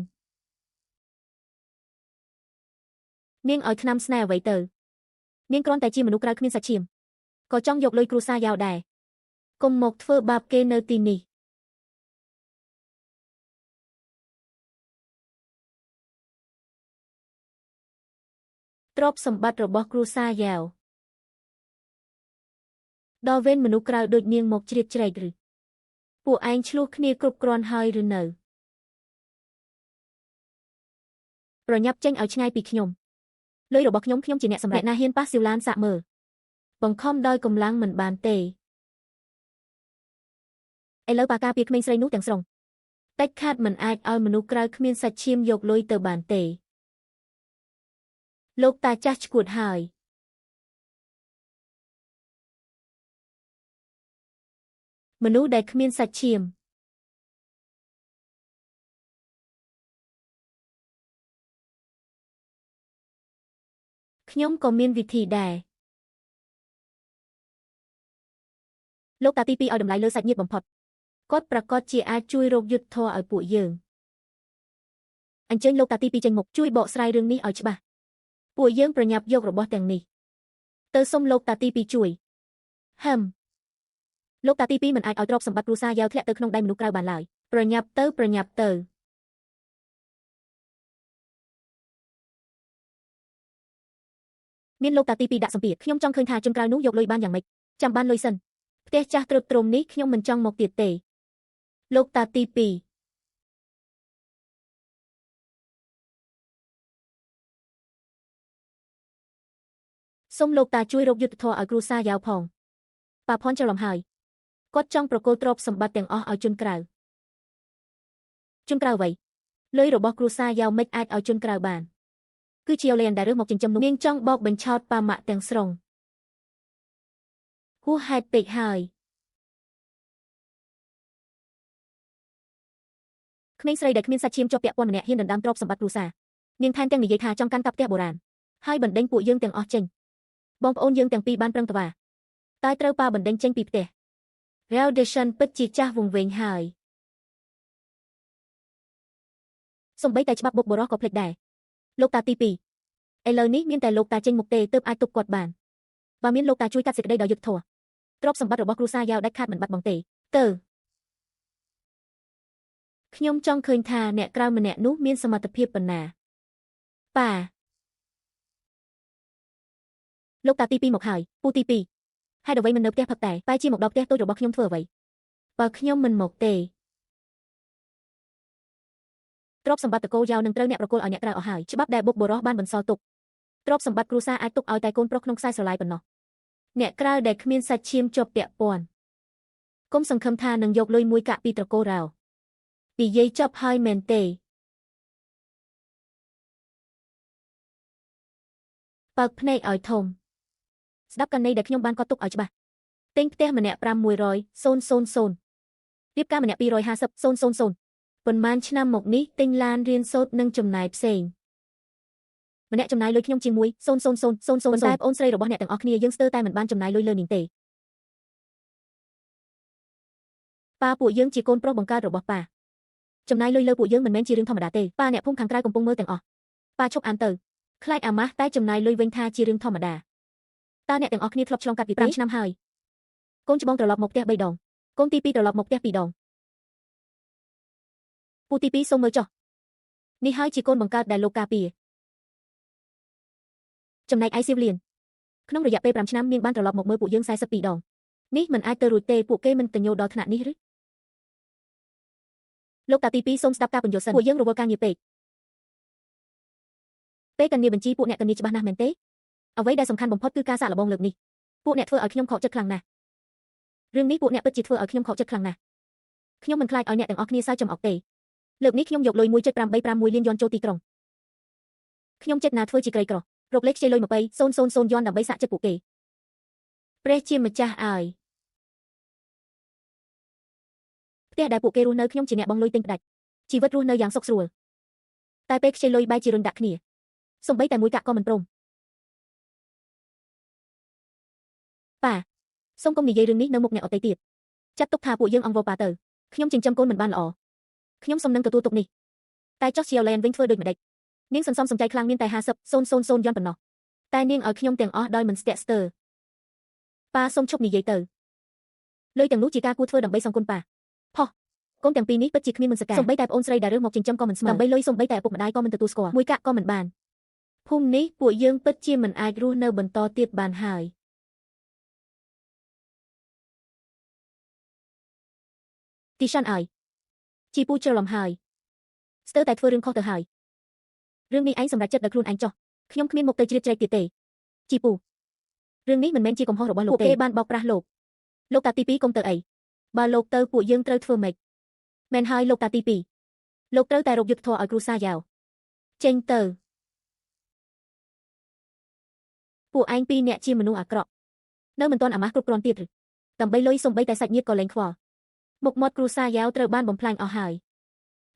Speaker 1: នាងឲ្យថ្នាំស្នេហ៍អ្វីទៅនាងគ្រាន់តែជាមនុស្សក្រៅគ្មានសាច់ឈាមក៏ចង់យកលុយគ្រួសារយ៉ាវដែរកុំមកធ្វើបាបគេនៅទីនេះទ្រព្យសម្បត្តិរបស់គ្រួសារយ៉ាវដល់វេនមនុស្សក្រៅដូចនាងមកជ្រៀតជ្រែកឬពួកឯងឆ្លោះគ្នាគ្រប់គ្រាន់ហើយឬនៅប្រញាប់ចេញឲ្យឆ្ងាយពីខ្ញុំលុយរបស់ខ្ញុំជាអ្នកសម្រេចណាហ៊ានប៉ះស៊ីវឡានសាក់មើលបង្ខំដោយកម្លាំងមិនបានទេឥឡូវប៉ាការពារក្មេងស្រីនោះទាំងស្រុងតែចខាតមិនអាចឲ្យមនុស្សក្រៅគ្មានសាច់ឈាមយកលុយទៅបានទេលោកតាចាស់ឈួតហើយមនុស្សដែលគ្មានសាច់ឈាមខ្ញុំក៏មានវិធីដែរលោកតាទី2ឲ្យតម្លៃលើសាច់ញាតិបំផុតគាត់ប្រកាសជាអាចជួយរកយុត្តិធម៌ឲ្យពួកយើងអញ្ជើញលោកតាទី2ចេញមុខជួយបកស្រាយរឿងនេះឲ្យច្បាស់ពួកយើងប្រញាប់យករបស់ទាំងនេះទៅសុំលោកតាទី2ជួយលោកតាទី2មិនអាចឲ្យទ្រព្យសម្បត្តិគ្រួសារយ៉ាវធ្លាក់ទៅក្នុងដៃមនុស្សក្រៅបានឡើយប្រញាប់ទៅមានលោកតាទី2ដាក់សម្ពាធខ្ញុំចង់ឃើញថាជនក្រៅនោះយកលុយបានយ៉ាងម៉េចចាំបានលុយសិនផ្ទះចាស់ទ្រុឌទ្រោមនេះខ្ញុំមិនចង់មកទៀតទេលោកតាទី2សូមលោកតាជួយរកយុត្តិធម៌ឲ្យគ្រួសារយ៉ាវផងប៉ាផនច្រឡំហើយគាត់ចង់ប្រគល់ទ្រព្យសម្បត្តិទាំងអស់ឲ្យជនក្រៅអ្វីលុយរបស់គ្រួសារយ៉ាវមិនអាចឲ្យជនក្រៅបានគឺជាលេនដែលរើសមកចិញ្ចឹមនោះនាងចង់បោកបញ្ឆោតប៉ាម៉ាក់ទាំងស្រុងហួសហេតុពេកហើយក្មេងស្រីដែលគ្មានសាច់ឈាមជាប់ពាក់ព័ន្ធម្នាក់ហ៊ានដណ្ដើមទ្រព្យសម្បត្តិគ្រួសារនាងថែមទាំងនិយាយថាចង់កាន់កាប់ផ្ទះបុរាណហើយបណ្ដេញពួកយើងទាំងអស់ចេញបងប្អូនយើងទាំងពីរបានប្រឹងត្វាតែត្រូវប៉ាបណ្ដេញចេញពីផ្ទះ Realdation ពិតជាចាស់វង្វេងហើយសំបីតែច្បាប់បុកបរោះក៏ភ្លេចដែរលោកតាទី2ឥឡូវនេះមានតែលោកតាចេញមុខទេទើបអាចទប់គាត់បានបើមានលោកតាជួយកាត់សេចក្តីដោយយុត្តិធម៌ទ្រព្យសម្បត្តិរបស់គ្រួសារយ៉ាវដាច់ខាតមិនបាត់បង់ទេខ្ញុំចង់ឃើញថាអ្នកក្រៅម្នាក់នោះមានសមត្ថភាពប៉ុណ្ណាប៉ាលោកតាទី2មកហើយពូទី2ហេតុអ្វីមិននៅផ្ទះផឹកតែបែរជាមកដល់ផ្ទះតូចរបស់ខ្ញុំធ្វើអ្វីបើខ្ញុំមិនមកទេទ្រព្យសម្បត្តិតកូលយ៉ាវនឹងត្រូវអ្នកប្រគល់ឲ្យអ្នកក្រៅអស់ហើយច្បាប់ដែលបុកបរោះបានបន្សល់ទុកទ្រព្យសម្បត្តិគ្រួសារអាចទុកឲ្យតែកូនប្រុសក្នុងខ្សែស្រឡាយប៉ុណ្ណោះអ្នកក្រៅដែលគ្មានសាច់ឈាមជាប់ពាក់ព័ន្ធកុំសង្ឃឹមថានឹងយកលុយមួយកាក់ពីត្រកូលរ៉ាវពីយាយចប់ហើយមែនទេបើកភ្នែកឲ្យធំស្ដាប់កណីដែលខ្ញុំបានកត់ទុកឲ្យច្បាស់ទិញផ្ទះម្នាក់500,000រៀបការម្នាក់250,000ប៉ុន្មានឆ្នាំមកនេះទិញឡានរៀនសូត្រនិងចំណាយផ្សេងម្នាក់ចំណាយលុយខ្ញុំជាង1,000,000តែប្អូនស្រីរបស់អ្នកទាំងអស់គ្នាយើងស្ទើរតែមិនបានចំណាយលុយលើនាងទេប៉ាពួកយើងជាកូនប្រុសបង្កើតរបស់ប៉ាចំណាយលុយលើពួកយើងមិនមែនជារឿងធម្មតាទេប៉ាអ្នកភូមិខាងក្រៅកំពុងមើលទាំងអស់ប៉ាឈប់អានទៅខ្លាចអាម៉ាស់តែចំណាយលុយវិញថាជារឿងធម្មតាតើអ្នកទាំងអស់គ្នាធ្លាប់ឆ្លងកាត់ពី5ឆ្នាំហើយកូនច្បងត្រឡប់មកផ្ទះ3ដងកូនទី2ត្រឡប់មកផ្ទះ2ដងពូទី2សូមមើលចុះនេះហើយជាកូនបង្កើតដែលលោកការពារចំណែកឯសៀវលៀនក្នុងរយៈពេល5ឆ្នាំនាងបានត្រឡប់មកមើលពួកយើង42ដងនេះមិនអាចទៅរួចទេពួកគេមិនទៅញោដល់ថ្នាក់នេះឬលោកតាទី2សូមស្ដាប់ការពន្យល់សិនពួកយើងរវល់ការងារពេក ពេលកាន់នាបញ្ជីពួកអ្នកកាន់នាច្បាស់ណាស់មែនទេអ្វីដែលសំខាន់បំផុតគឺការសាកល្បងលើកនេះពួកអ្នកធ្វើឲ្យខ្ញុំខកចិត្តខ្លាំងណាស់រឿងនេះពួកអ្នកពិតជាធ្វើឲ្យខ្ញុំខកចិត្តខ្លាំងណាស់ខ្ញុំមិនខ្លាចឲ្យអ្នកទាំងអស់គ្នាសើចចំអកទេលើកនេះខ្ញុំយកលុយ 1.536 លានយ៉នចូលទីក្រុងខ្ញុំចិត្តណាធ្វើជាក្រីក្ររកលេខខ្ចីលុយ20,000 យ៉នដើម្បីសាកចិត្តពួកគេព្រះជាម្ចាស់ឲ្យផ្ទះដែលពួកគេរស់នៅខ្ញុំជាអ្នកបងលុយទិញផ្ដាច់ជីវិតរស់នៅយ៉ាងសុខស្រួលតែពេលខ្ចីលុយបែរជារុញដាក់គ្នាសំបីតែមួយកាក់ក៏មិនព្រមប៉ាសូមកុំនិយាយរឿងនេះនៅមុខអ្នកអតីតទៀតចាត់ទុកថាពួកយើងអង្វរប៉ាទៅខ្ញុំចិញ្ចឹមកូនមិនបានល្អខ្ញុំសំនឹងទទួលទុកនេះតែចោះជាឡែនវិញធ្វើដូចម្ដេចនាងសន្សំសំចៃខ្លាំងមានតែ50,000 យ៉នប៉ុណ្ណោះតែនាងឲ្យខ្ញុំទាំងអស់ដោយមិនស្ទាក់ស្ទើរប៉ាសូមឈប់និយាយទៅលុយទាំងនោះជាការគួរធ្វើដើម្បីសងគុណប៉ាផុសកូនទាំងពីរនេះពិតជាគ្មានមនសិការសំបីតែប្អូនស្រីដែលរើសមកចិញ្ចឹមក៏មិនស្មើដើម្បីលុយសំបីតែឪពុកម្ដាយក៏មិនទទួលស្គាល់មួយកាក់ក៏មិនបានភូមិនេះពួកយើងពិតជាមិនអាចរស់នៅបន្តទៀតបានហើយទីឆានអើយជីពូច្រឡំហើយស្ទើរតែធ្វើរឿងខុសទៅហើយរឿងនេះឯងសម្រេចចិត្តដោយខ្លួនឯងចុះខ្ញុំគ្មានមុខទៅជ្រៀតជ្រែកទៀតទេជីពូរឿងនេះមិនមែនជាកំហុសរបស់លោកទេពួកគេបានបោកប្រាស់លោកតាទី2កុំទៅអីបើលោកទៅពួកយើងត្រូវធ្វើម៉េចមែនហើយលោកតាទី2លោកត្រូវតែរកយុទ្ធធម៌ឲ្យគ្រូសាយ៉ាវចេញទៅពួកឯងពីរនាក់ជាមនុស្សអាក្រក់នៅមិនទាន់អាម៉ាស់គ្រប់គ្រាន់ទៀតឬដើម្បីលុយសំបីតែសាច់ញាតិក៏លែងខ្វល់មុខមាត់គ្រូសាយ៉ាវត្រូវបានបំផ្លាញអស់ហើយ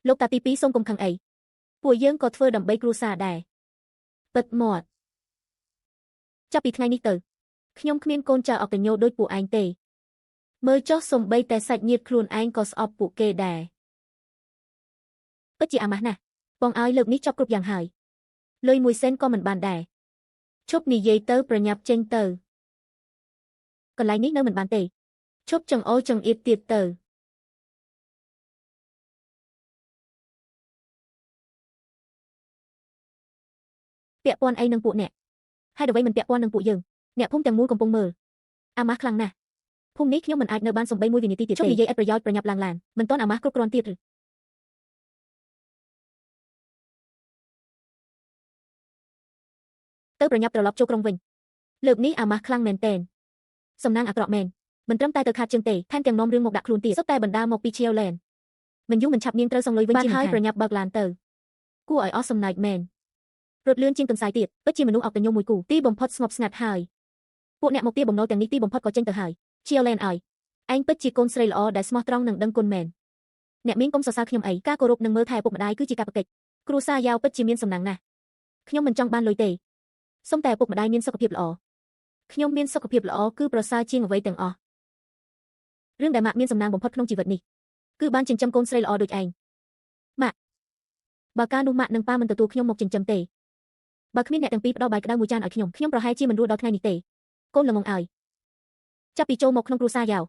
Speaker 1: លោកតាទី2សូមកុំខឹងអីពួកយើងក៏ធ្វើដើម្បីគ្រូសាដែរពិតមាត់ចាប់ពីថ្ងៃនេះទៅខ្ញុំគ្មានកូនចៅអកញ្ញោដូចពួកឯងទេមើលចុះសំបីតែសាច់ញាតិខ្លួនឯងក៏ស្អប់ពួកគេដែរពិតជាអាម៉ាស់ណាស់បងឲ្យលើកនេះចប់គ្រប់យ៉ាងហើយលុយ1 សេនក៏មិនបានដែរឈប់និយាយទៅប្រញាប់ចេញទៅកន្លែងនេះនៅមិនបានទេឈប់ចង្អូចង្អៀតទៀតទៅពាក់ព័ន្ធអីនឹងពួកអ្នកហើយអ្វីមិនពាក់ព័ន្ធនឹងពួកយើងអ្នកភូមិទាំងមូលកំពុងមើលអាម៉ាស់ខ្លាំងណាស់ភូមិនេះខ្ញុំមិនអាចនៅបានសំបី1 វិនាទីទៀតទេជប់និយាយឥតប្រយោជន៍ប្រញាប់ឡើងឡានមិនទាន់អាម៉ាស់គ្រប់គ្រាន់ទៀតឬទៅប្រញាប់ត្រឡប់ចូលក្រុងវិញលើកនេះអាម៉ាស់ខ្លាំងមែនទែនសំណាងអាក្រក់មែនមិនត្រឹមតែទៅខាត់ជើងទេថែមទាំងនាំរឿងមកដាក់ខ្លួនទៀតសុទ្ធតែបណ្ដាលមកពីឈៀវឡែនមិនយូរមិនឆាប់នាងត្រូវសងលុយវិញជាហើយប្រញាប់បើកឡានទៅគួរឲ្យអស់សំណើចមែនរត់លឿនជាងទន្សាយទៀតពិតជាមនុស្សអកតញ្ញូមួយគូទីបំផុតស្ងប់ស្ងាត់ហើយពួកអ្នកមកទីបំណុលទាំងនេះទីបំផុតក៏ចេញទៅហើយឈៀវឡែនអើយឯងពិតជាកូនស្រីល្អដែលស្មោះត្រង់និងដឹងគុណមែនអ្នកមានកុំសរសើរខ្ញុំអីការគោរពនិងមើលថែឪពុកម្ដាយគឺជាកាតព្វកិច្ចគ្រូសាយ៉ាវពិតជាមានសំណាងណាស់ខ្ញុំមិនចង់បានលុយទេសូមតែឪពុកម្ដាយមានសុខភាពល្អខ្ញុំមានសុខភាពល្អគឺប្រសើរជាងអ្វីទាំងអស់រឿងដែលម៉ាក់មានសំណាងបំផុតក្នុងជីវិតនេះគឺបានចិញ្ចឹមកូនស្រីល្អដូចឯងម៉ាក់បើកាលនោះម៉ាក់និងប៉ាមិនទទួលខ្ញុំមកចិញ្ចឹមទេបើគ្មានអ្នកទាំងពីរផ្ដល់បាយក្តៅមួយចានឲ្យខ្ញុំប្រហែលជាមិនរស់ដល់ថ្ងៃនេះទេកូនល្ងងអើយចាប់ពីចូលមកក្នុងគ្រួសារយ៉ាវ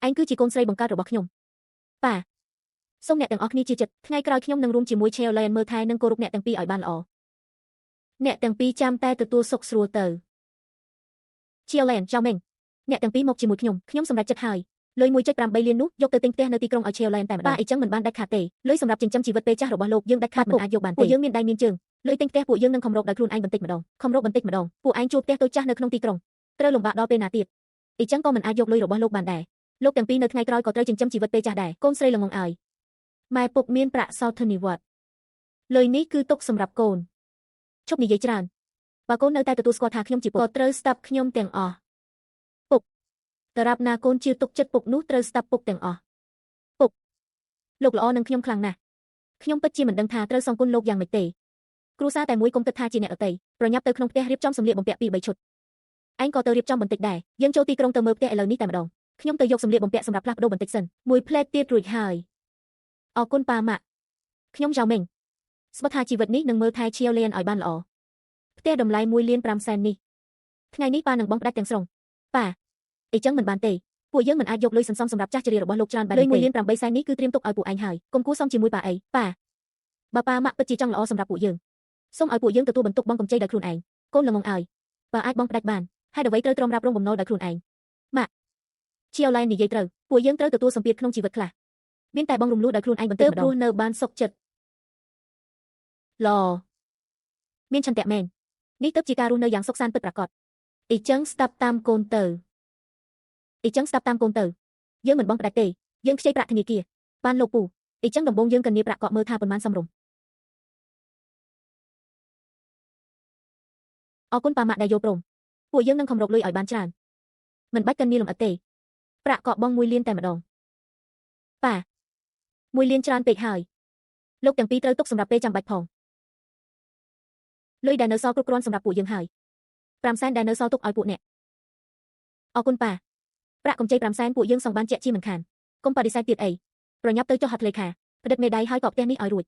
Speaker 1: ឯងគឺជាកូនស្រីបង្កើតរបស់ខ្ញុំប៉ាសូមអ្នកទាំងអស់គ្នាជឿចិត្តថ្ងៃក្រោយខ្ញុំនឹងរួមជាមួយឆេលឡែនមើលថែនិងគោរពអ្នកទាំងពីរឲ្យបានល្អអ្នកទាំងពីរចាំតែទទួលសុខស្រួលទៅឆេលឡែនចៅម៉េងអ្នកទាំងពីរមកជាមួយខ្ញុំសម្រេចចិត្តហើយលុយ 1.8 លាននោះយកទៅទិញផ្ទះនៅទីក្រុងឲ្យឆេលឡែនតែម្ដងប៉ាអីចឹងមិនបានដាច់ខាតទេលុយសម្រាប់ចិញ្ចឹមជីវិតពេលចាស់របស់លោកយើងដាច់ខាតមិនអាចយកបានទេពួកយើងមានដៃមានជើងលុយទិញផ្ទះពួកយើងនឹងខំរកដោយខ្លួនឯងបន្តិចម្ដងពួកឯងជួលផ្ទះតូចចាស់នៅក្នុងទីក្រុងត្រូវលំបាកដល់ពេលណាទៀតអីចឹងក៏មិនអាចយកលុយរបស់លោកបានដែរលោកទាំងពីរនៅថ្ងៃក្រោយក៏ត្រូវចិញ្ចឹមជីវិតពេលចាស់ដែរកូនស្រីល្ងងអើយម៉ែពុកមានប្រាក់សោធនិវត្តន៍លុយនេះគឺទុកសម្រាប់កូនឈប់និយាយច្រើនបើកូននៅតែទទួលស្គាល់ថាខ្ញុំជាពុកក៏ត្រូវស្ដាប់ខ្ញុំទាំងអស់ពុកតារាប់ណាកូនជឿទុកចិត្តពុកនោះត្រូវស្ដាប់ពុកទាំងអស់ពុកលោកល្អនឹងខ្ញុំខ្លាំងណាស់ខ្ញុំពិតជាមិនដឹងថាត្រូវសងគុណលោកយ៉ាងម៉េចទេគ្រូសាតែមួយគុំគិតថាជាអ្នកអតីប្រញាប់ទៅក្នុងផ្ទះរៀបចំសម្លៀកបំពាក់2-3ឈុតឯងក៏ទៅរៀបចំបន្តិចដែរយើងចូលទីក្រុងទៅមើលផ្ទះឥឡូវនេះតែម្ដងខ្ញុំទៅយកសម្លៀកបំពាក់សម្រាប់ផ្លាស់ប្ដូរបន្តិចសិនមួយផ្លែតទៀតរួចហើយអរគុណប៉ាម៉ាក់ខ្ញុំចៅម៉េងស្បថាជីវិតនេះនឹងមើលថែឈៀវលៀនឲ្យបានល្អផ្ទះតម្លៃ1 លាន 5 សែននេះថ្ងៃនេះប៉ានឹងបង់ផ្ដាច់ទាំងស្រុងប៉ាអីចឹងមិនបានទេពួកយើងមិនអាចយកលុយសន្សំសម្រាប់ចាស់ជរារបស់លោកច្រើនបែបនេះទេលុយ1 លាន 8 សែននេះគឺត្រៀមទុកឲ្យពួកឯងហើយកុំគួរសមជាមួយប៉ាអីប៉ាបើប៉ាម៉ាក់ពិតជាចង់ល្អសម្រាប់ពួកយើងសូមឲ្យពួកយើងទទួលបន្ទុកបង់កម្ចីដោយខ្លួនឯងកូនល្ងងអើយបើអាចបង់ផ្ដាច់បានហើយអ្វីត្រូវទ្រាំរ៉ាប់រងបំណុលដោយខ្លួនឯងម៉ាក់ឈៀវឡែននិយាយត្រូវពួកយើងត្រូវទទួលសម្ពាធក្នុងជីវិតខ្លះមានតែបង់រំលោះដោយខ្លួនឯងបន្តិចម្ដងទើបរស់នៅបានសុខចិត្តឡ មានឆន្ទៈមែននេះទើបជាការរស់នៅយ៉ាងសុខសាន្តពិតប្រាកដអ៊ីចឹងស្ដាប់តាមកូនទៅយើងមិនបងផ្ដាច់ទេយើងខ្ចីប្រាក់ធនាគារបានលោកពូអ៊ីចឹងដំបូងយើងកញ្ញាប្រាក់កក់មើលថាប៉ុន្មានសមរម្យអរគុណប៉ាម៉ាក់ដែលយល់ព្រមពួកយើងនឹងខំរកលុយឲ្យបានច្រើនមិនបាច់កញ្ញាលំអិតទេប្រាក់កក់បង1 លានតែម្ដងប៉ា1 លានច្រើនពេកហើយលោកទាំងពីរត្រូវទុកសម្រាប់ពេលចាំបាច់ផងលុយដែលនៅសល់គ្រប់គ្រាន់សម្រាប់ពួកយើងហើយ5សែនដែលនៅសល់ទុកឲ្យពួកអ្នកអរគុណប៉ាប្រាក់កម្ចី5សែនពួកយើងសងបានជាក់ជាមិនខានកុំបដិសេធទៀតអីប្រញាប់ទៅចុះហត្ថលេខាផ្តិតមេដៃហើយកក់ផ្ទះនេះឲ្យរួច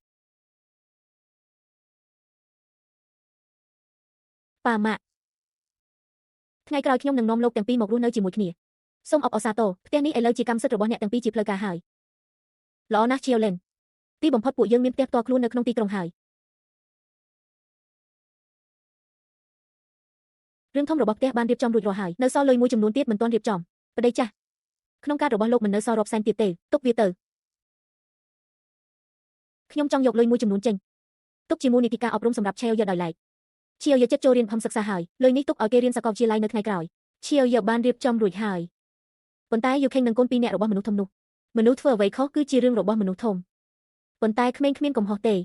Speaker 1: ប៉ាម៉ាក់ថ្ងៃក្រោយខ្ញុំនឹងនាំលោកទាំងពីរមករស់នៅជាមួយគ្នាសូមអបអរសាទរផ្ទះនេះឥឡូវជាកម្មសិទ្ធិរបស់អ្នកទាំងពីរជាផ្លូវការហើយល្អណាស់ជាវលេនទីបំផុតពួកយើងមានផ្ទះផ្ទាល់ខ្លួននៅក្នុងទីក្រុងហើយរឿងធំរបស់ផ្ទះបានរៀបចំរួចរាល់ហើយនៅសល់លុយមួយចំនួនទៀតមិនទាន់រៀបចំប្តីចាស់ក្នុងកាតរបស់លោកមិននៅសល់រាប់សែនទៀតទេទុកវាទៅខ្ញុំចង់យកលុយមួយចំនួនចេញទុកជាមូលនិធិការអប់រំសម្រាប់ឆេវយកដោយឡែកឆេវយកចិត្តចូលរៀនផំសិក្សាហើយលុយនេះទុកឲ្យគេរៀនសាកលវិទ្យាល័យនៅថ្ងៃក្រោយឆេវយកបានរៀបចំរួចហើយប៉ុន្តែយូខេងនឹងកូន2នាក់របស់មនុស្សធំនោះមនុស្សធ្វើអ្វីខុសគឺជារឿងរបស់មនុស្សធំប៉ុន្តែក្មេងគ្មានកំហុសទេ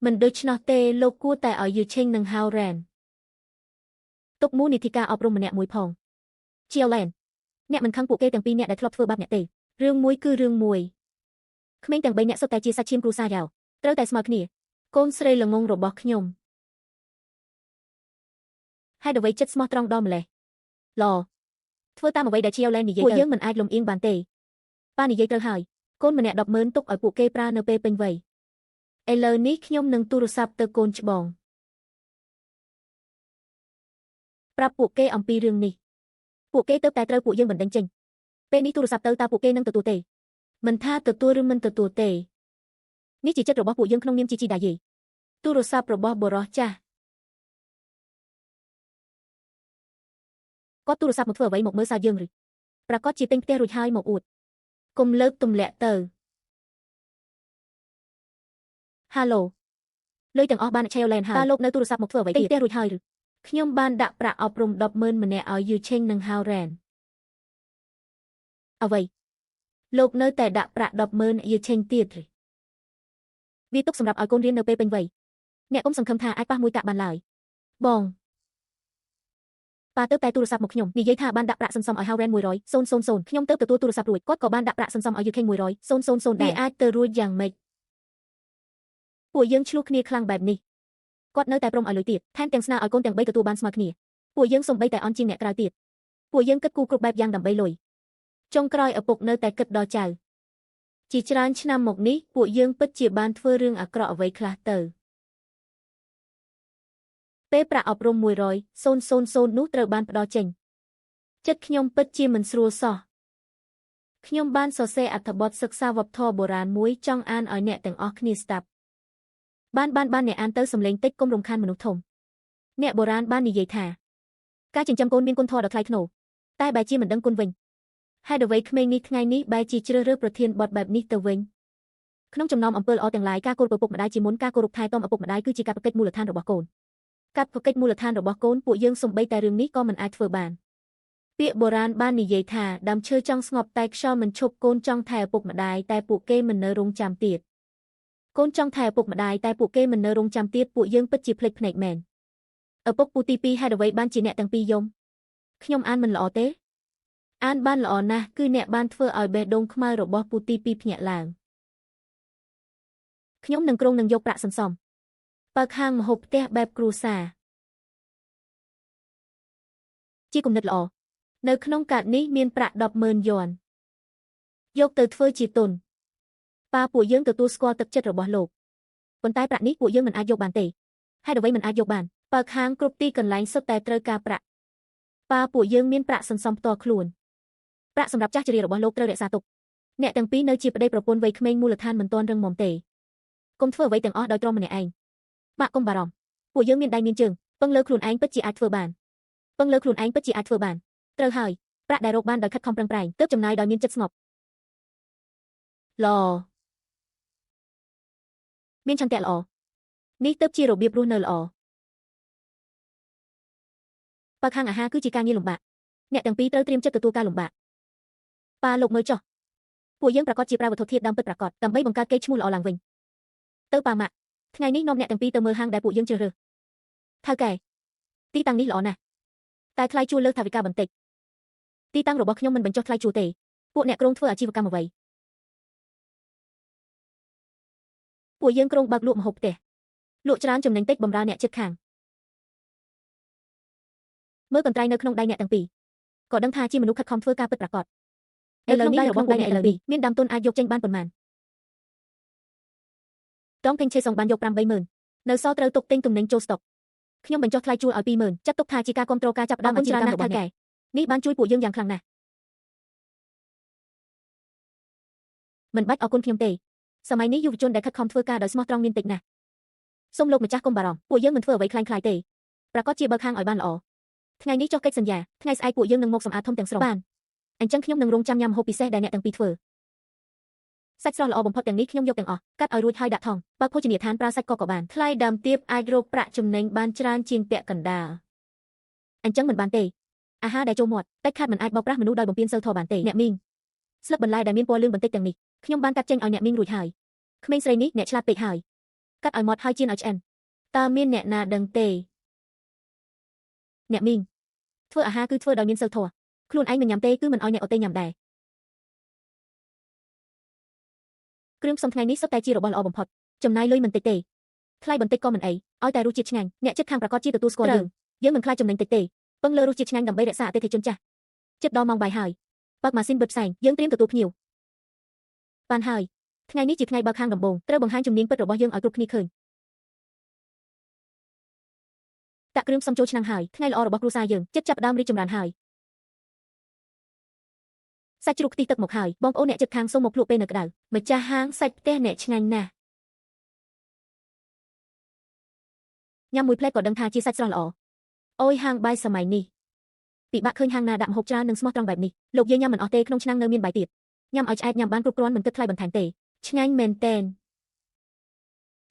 Speaker 1: មិនដូច្នោះទេលោកគួរតែឲ្យយូឆេងនឹងហៅរ៉ែនទុកមូលនិធិការអប់រំម្នាក់មួយផងជាវឡែនអ្នកមិនខឹងពួកគេទាំងពីរអ្នកដែលធ្លាប់ធ្វើបាបអ្នកទេរឿងមួយគឺរឿងមួយក្មេងទាំង3នាក់សុទ្ធតែជាសាច់ឈាមគ្រួសារយ៉ាវត្រូវតែស្មើគ្នាកូនស្រីល្ងងរបស់ខ្ញុំហេតុអ្វីចិត្តស្មោះត្រង់ដល់ម្លេះឡធ្វើតាមអ្វីដែលជាវឡែននិយាយទៅពួកយើងមិនអាចលំអៀងបានទេប៉ានិយាយត្រូវហើយកូនម្នាក់100000ទុកឲ្យពួកគេប្រើនៅពេលពេញវ័យឥឡូវនេះខ្ញុំនឹងទូរស័ព្ទទៅកូនច្បងប្រាប់ពួកគេអំពីរឿងនេះពួកគេទៅតែត្រូវពួកយើងបណ្ដេញចេញពេលនេះទូរស័ព្ទទៅតើពួកគេនឹងទទួលទេមិនថាទទួលឬមិនទទួលទេនេះជាចិត្តរបស់ពួកយើងក្នុងនាមជាជីដាយេទូរស័ព្ទរបស់បរោះចាស់គាត់ទូរស័ព្ទមកធ្វើអ្វីមកមើលសើយើងឬប្រកាសជាទិញផ្ទះរួចហើយមកអួតកុំលើកទម្លាក់ទៅហាឡូលុយទាំងអស់បានឆេវឡែនហើយតើលោកនៅទូរស័ព្ទមកធ្វើអ្វីទៀតទិញផ្ទះរួចហើយឬខ្ញុំបានដាក់ប្រាក់អប់រំ100000ម្នាក់ឲ្យយូឆេងនិងហៅរ៉ែនអ្វីលោកនៅតែដាក់ប្រាក់100000យូឆេងទៀតឬវាទុកសម្រាប់ឲ្យកូនរៀននៅពេលពេញវ័យអ្នកកុំសង្ឃឹមថាអាចប៉ះមួយកាក់បានឡើយបងប៉ាទៅតែទូរស័ព្ទមកខ្ញុំនិយាយថាបានដាក់ប្រាក់សន្សំឲ្យហៅរ៉ែន100,000ខ្ញុំទៅទទួលទូរស័ព្ទរួចគាត់ក៏បានដាក់ប្រាក់សន្សំឲ្យយូខេង100,000ដែរអាចទៅរួចយ៉ាងម៉េចពួកយើងឆ្លោះគ្នាខ្លាំងបែបនេះគាត់នៅតែព្រមឲ្យលុយទៀតថែមទាំងស្នើឲ្យកូនទាំង3ទទួលបានស្មើគ្នាពួកយើងសំបីតែអន់ជាងអ្នកក្រៅទៀតពួកយើងគិតគូរគ្រប់បែបយ៉ាងដើម្បីលុយចុងក្រោយឪពុកនៅតែគិតដល់ចៅជាច្រើនឆ្នាំមកនេះពួកយើងពិតជាបានធ្វើរឿងអាក្រក់អ្វីខ្លះទៅពេលប្រាក់អប់រំ100,000នោះត្រូវបានផ្ដល់ចេញចិត្តខ្ញុំពិតជាមិនស្រួលសោះខ្ញុំបានសរសេរអត្ថបទសិក្សាវប្បធម៌បុរាណមួយចង់អានឲ្យអ្នកទាំងអស់គ្នាស្ដាប់បានអ្នកអានទៅសំឡេងតិចកុំរំខានមនុស្សធំអ្នកបុរាណបាននិយាយថាការចិញ្ចឹមកូនមានគុណធម៌ដ៏ថ្លៃថ្នូរតែបែរជាមិនដឹងគុណវិញហេតុអ្វីក្មេងនេះថ្ងៃនេះបែរជាជ្រើសរើសប្រធានបទបែបនេះទៅវិញក្នុងចំណោមអំពើល្អទាំងឡាយការគោរពឪពុកម្ដាយជាមុនការគោរពថែទាំឪពុកម្ដាយគឺជាកាតព្វកិច្ចមូលដ្ឋានរបស់កូនកាតព្វកិច្ចមូលដ្ឋានរបស់កូនពួកយើងសំបីតែរឿងនេះក៏មិនអាចធ្វើបានពាក្យបុរាណបាននិយាយថាដើមឈើចង់ស្ងប់តែខ្យល់មិនឈប់កូនចង់ថែឪពុកម្ដាយតែពួកគេមិននៅរងចាំទៀតកូនចង់ថែឪពុកម្ដាយតែពួកគេមិននៅរងចាំទៀតពួកយើងពិតជាភ្លេចភ្នែកមែនឪពុកពូទី2ហេតុអ្វីបានជាអ្នកទាំងពីរយំខ្ញុំអានមិនល្អទេអានបានល្អណាស់គឺអ្នកបានធ្វើឲ្យបេះដូងខ្មៅរបស់ពូទី2ភ្ញាក់ឡើងខ្ញុំនឹងគ្រងនឹងយកប្រាក់សន្សំបើកហាងម្ហូបផ្ទះបែបគ្រួសារជាគំនិតល្អនៅក្នុងកាតនេះមានប្រាក់100000 យន់យកទៅធ្វើជាទុនប៉ាពួកយើងទទួលស្គាល់ទឹកចិត្តរបស់លោកប៉ុន្តែប្រាក់នេះពួកយើងមិនអាចយកបានទេហេតុអ្វីមិនអាចយកបានបើកហាងគ្រប់ទីកន្លែងសុទ្ធតែត្រូវការប្រាក់ប៉ាពួកយើងមានប្រាក់សន្សំផ្ទាល់ខ្លួនប្រាក់សម្រាប់ចាស់ជរារបស់លោកត្រូវរក្សាទុកអ្នកទាំងពីរនៅជាប្តីប្រពន្ធវ័យក្មេងមូលដ្ឋានមិនទាន់រឹងមាំទេកុំធ្វើអ្វីទាំងអស់ដោយទ្រាំម្នាក់ឯងបាក់កុំបារម្ភពួកយើងមានដៃមានជើងពឹងលើខ្លួនឯងពិតជាអាចធ្វើបានត្រូវហើយប្រាក់ដែលរកបានដោយខិតខំប្រឹងប្រែងទើបចំណាយដោយមានចិត្តស្ងប់ល្អមានឆន្ទៈល្អនេះទើបជារបៀបរស់នៅល្អ បើខាងអាហារគឺជាការងារលំបាកអ្នកទាំងពីរត្រូវត្រៀមចិត្តទទួលការលំបាកប៉ាលោកមើលចុះពួកយើងប្រកាសជាប្រើវត្ថុធាតុដើមពិតប្រាកដដើម្បីបង្កើតកេរ្តិ៍ឈ្មោះល្អឡើងវិញទៅប៉ាម៉ាក់ថ្ងៃនេះនាំអ្នកទាំងពីរទៅមើលហាងដែលពួកយើងជ្រើសរើសថៅកែទីតាំងនេះល្អណាស់តែថ្លៃជួលលើសថវិកាបន្តិចទីតាំងរបស់ខ្ញុំមិនបញ្ចុះថ្លៃជួលទេពួកអ្នកក្រុងធ្វើអាជីវកម្មអ្វីពួកយើងក្រុងបើកលក់ម្ហូបផ្ទះលក់ច្រើនចំណេញតិចបម្រើអ្នកជិតខាងមើលកន្ត្រៃនៅក្នុងដៃអ្នកទាំងពីរក៏ដឹងថាជាមនុស្សខិតខំធ្វើការពិតប្រាកដឥឡូវនេះរបស់ដៃអ្នកឥឡូវនេះមានដើមទុនអាចយកចេញបានប៉ុន្មានតងពេញឆេសងបានយក 80000 នៅសល់ត្រូវទុកទិញទំនិញចូលស្តុកខ្ញុំបញ្ចុះថ្លៃជួលឲ្យ 20000 ចាត់ទុកថាជាការគាំទ្រការចាប់ផ្ដើមអាជីវកម្មរបស់អ្នកនេះបានជួយពួកយើងយ៉ាងខ្លាំងណាស់មិនបាច់អរគុណខ្ញុំទេសម័យនេះយុវជនដែលខិតខំធ្វើការដោយស្មោះត្រង់មានតិចណាស់សូមលោកម្ចាស់កុំបារម្ភពួកយើងមិនធ្វើអ្វីคล้ายៗទេប្រកាសជាបើកហាងឲ្យបានល្អថ្ងៃនេះចុះកិច្ចសន្យាថ្ងៃស្អែកពួកយើងនឹងមកសម្អាតធំទាំងស្រុងបានអញ្ចឹងខ្ញុំនឹងរងចាំញ៉ាំម្ហូបពិសេសដែលអ្នកទាំងពីរធ្វើសាច់ស្រស់ល្អបំផុតទាំងនេះខ្ញុំយកទាំងអស់កាត់ឲ្យរួចហើយដាក់ថងបើកភោជនីយដ្ឋានប្រើសាច់ក៏បានថ្លៃដើមទាបអាចរកប្រាក់ចំណេញបានច្រើនជាងពាក់កណ្ដាលអញ្ចឹងមិនបានទេអាហារដែលចូលមាត់តែខាត់មិនអាចបោកប្រាស់មនុស្សដោយបំពានសីលធម៌បានទេអ្នកមីងស្លឹកបន្លែដែលមានពណ៌លឿងបន្តិចទាំងនេះខ្ញុំបានកាត់ចេញឲ្យអ្នកមីងរួចហើយក្មេងស្រីនេះអ្នកឆ្លាតពេកហើយកាត់ឲ្យមាត់ហើយចៀនឲ្យឆ្អិនតើមានអ្នកណាដឹងទេអ្នកមីងធ្វើអាហារគឺធ្វើដោយមានសីលធម៌ខ្លួនឯងមិនញ៉ាំទេគឺមិនឲ្យអ្នកអត់ទេញ៉ាំដែរគ្រឿងផ្សំថ្ងៃនេះសុទ្ធតែជារបស់ល្អបំផុតចំណាយលុយមិនតិចទេថ្លៃបន្តិចក៏មិនអីឲ្យតែរសជាតិឆ្ងាញ់អ្នកចិត្តខាងប្រកាសជាទទួលស្គាល់យើងមិនខ្លាចចំណេញតិចទេពឹងលើរសជាតិឆ្ងាញ់ដើម្បីរក្សាអតិថិជនចាស់ចិត្តដល់ម៉ោងបាយហើយបើកម៉ាស៊ីនបិទផ្សែងយើងត្រៀមទទួលភ្ញៀវបានហើយថ្ងៃនេះជាថ្ងៃបើកហាងដំបូងត្រូវបង្ហាញជំនាញពិតរបស់យើងឲ្យគ្រប់គ្នាឃើញតាក់គ្រឿងផ្សំចូលឆ្នាំងហើយថ្ងៃល្អរបស់គ្រួសារយើងចិត្តចាប់ផ្ដើមរីកចម្រើនហើយសាច់ជ្រូកខ្ទិះទឹកមកហើយបងប្អូនអ្នកជិតខាងសូមមកភ្លក់ពេលនៅក្តៅម្ចាស់ហាងសាច់ផ្ទះអ្នកឆ្ងាញ់ណាស់ញ៉ាំមួយផ្លែក៏ដឹងថាជាសាច់ស្រស់ល្អអូយហាងបាយសម័យនេះពិបាកឃើញហាងណាដាក់ម្ហូបច្រើននិងស្មោះត្រង់បែបនេះលោកយាយញ៉ាំមិនអស់ទេក្នុងឆ្នាំងនៅមានបាយទៀតញ៉ាំឲ្យឆ្អែតញ៉ាំបានគ្រប់គ្រាន់មិនគិតថ្លៃបន្ថែមទេឆ្ងាញ់មែនទែន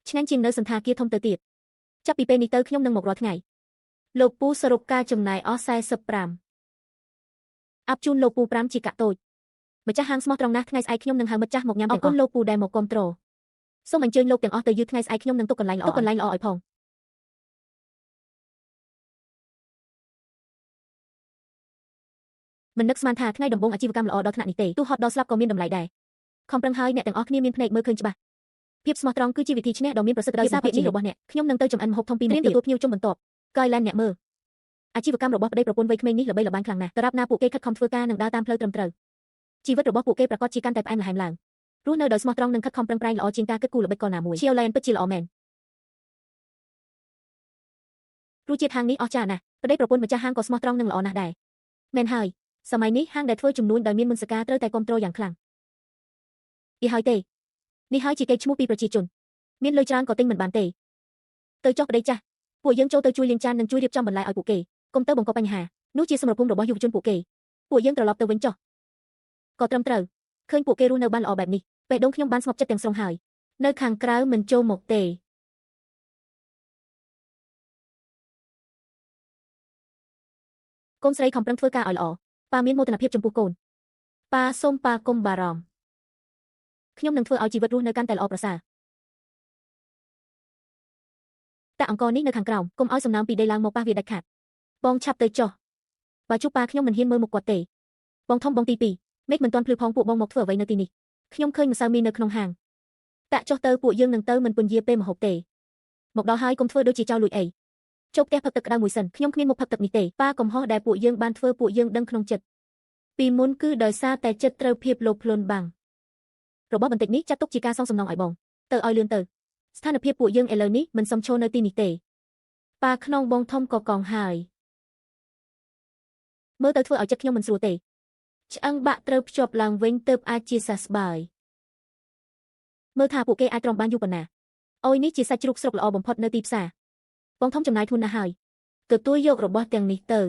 Speaker 1: ឆ្ងាញ់ជាងនៅសន្តាគារធំទៅទៀតចាប់ពីពេលនេះទៅខ្ញុំនឹងមករាល់ថ្ងៃលោកពូសរុបការចំណាយអស់45អាប់ជូនលោកពូ5ជាកាក់តូចម្ចាស់ហាងស្មោះត្រង់ណាស់ថ្ងៃស្អែកខ្ញុំនឹងហៅមិត្តចាស់មកញ៉ាំទាំងអស់អរគុណលោកពូដែលមកគាំទ្រសូមអញ្ជើញលោកទាំងអស់ទៅយឺថ្ងៃស្អែកខ្ញុំនឹងទុកកន្លែងល្អឲ្យផងមិននឹកស្មានថាថ្ងៃដំបូងអាជីវកម្មល្អដល់ថ្នាក់នេះទេទោះហត់ដល់ស្លាប់ក៏មានតម្លៃដែរខំប្រឹងហើយអ្នកទាំងអស់គ្នាមានភ្នែកមើលឃើញច្បាស់ភាពស្មោះត្រង់គឺជាវិធីឈ្នះដ៏មានប្រសិទ្ធភាពពីនេះរបស់អ្នកខ្ញុំនឹងទៅចំអិនម្ហូបធំពីនេះទទួលភ្ញៀវជុំបន្ទាប់កយឡែនអ្នកមើលអាជីវកម្មរបស់ប្តីប្រពន្ធវ័យក្មេងនេះល្បីល្បាញខ្លាំងណាស់ដរាបណាពួកគេខិតខំធ្វើការនិងដើរតាមផ្លូវត្រឹមត្រូវជីវិតរបស់ពួកគេប្រកាសជាកាន់តែផ្អែមល្ហែមឡើងរស់នៅដោយស្មោះត្រង់និងខិតខំប្រឹងប្រែងល្អជាងការគិតគូរល្បិចកលណាមួយឈៀវឡែនពិតជាល្អមែនរសជាតិហាងនេះអស្ចារ្យណាស់ប្តីប្រពន្ធម្ចាស់ហាងក៏ស្មោះត្រង់និងល្អណាស់ដែរមែនហើយសម័យនេះហាងដែលធ្វើចំនួនដោយមានមន្តសការត្រូវតែគ្រប់គ្រងយ៉ាងខ្លាំងយីហើយទេនេះហើយជាកេរ្តិ៍ឈ្មោះពីប្រជាជនមានលុយច្រើនក៏ទិញមិនបានទេទៅចុះប្តីចាស់ពួកយើងចូលទៅជួយលាងចាននិងជួយរៀបចំបន្លែឲ្យពួកគេកុំទៅបង្កបញ្ហានោះជាសម្រភូមិរបស់យុវជនពួកយើងត្រឡប់ទៅវិញចុះក៏ត្រឹមត្រូវឃើញពួកគេរស់នៅបានល្អបែបនេះបេះដូងខ្ញុំបានស្ងប់ចិត្តទាំងស្រុងហើយនៅខាងក្រៅមិនចូលមកទេកូនស្រីខំប្រឹងធ្វើការឲ្យល្អប៉ាមានមោទនភាពចំពោះកូនប៉ាសូមប៉ាកុំបារម្ភខ្ញុំនឹងធ្វើឲ្យជីវិតរស់នៅកាន់តែល្អប្រសើរតាអង្គនេះនៅខាងក្រោមកុំឲ្យសំណើមពីដីឡើងមកប៉ះវាដាច់ខាតបងឆាប់ទៅចុះបើជួបប៉ាខ្ញុំមិនហ៊ានមើលមុខគាត់ទេបងធំបងទី2មេឃមិនទាន់ភ្លឺផងពួកបងមកធ្វើអ្វីនៅទីនេះខ្ញុំឃើញម្សៅមីនៅក្នុងហាងតាក់ចុះទៅពួកយើងនឹងទៅមិនពន្យាពេលម្ហូបទេមកដល់ហើយកុំធ្វើដូចជាចោលលួចអីចូលផ្ទះផឹកទឹកក្តៅមួយសិនខ្ញុំគ្មានមុខផឹកទឹកនេះទេប៉ាកំហុសដែលពួកយើងបានធ្វើពួកយើងដឹងក្នុងចិត្តពីមុនគឺដោយសារតែចិត្តត្រូវភាពលោភលន់បាំងរបស់បន្តិចនេះចាត់ទុកជាការសងសំណងឲ្យបងទៅឲ្យលឿនទៅស្ថានភាពពួកយើងឥឡូវនេះមិនសមឈរនៅទីនេះទេប៉ាខ្នងបងធំក៏កងហើយមើលទៅធ្វើឲ្យចិត្តខ្ញុំមិនស្រួលទេឆ្អឹងបាក់ត្រូវភ្ជាប់ឡើងវិញទើបអាចជាសះស្បើយមើលថាពួកគេអាចទ្រាំបានយូរប៉ុណ្ណាអុយនេះជាសាច់ជ្រូកស្រុកល្អបំផុតនៅទីផ្សារបងធំចំណាយធនណាស់ហើយទទួលយករបស់ទាំងនេះទៅ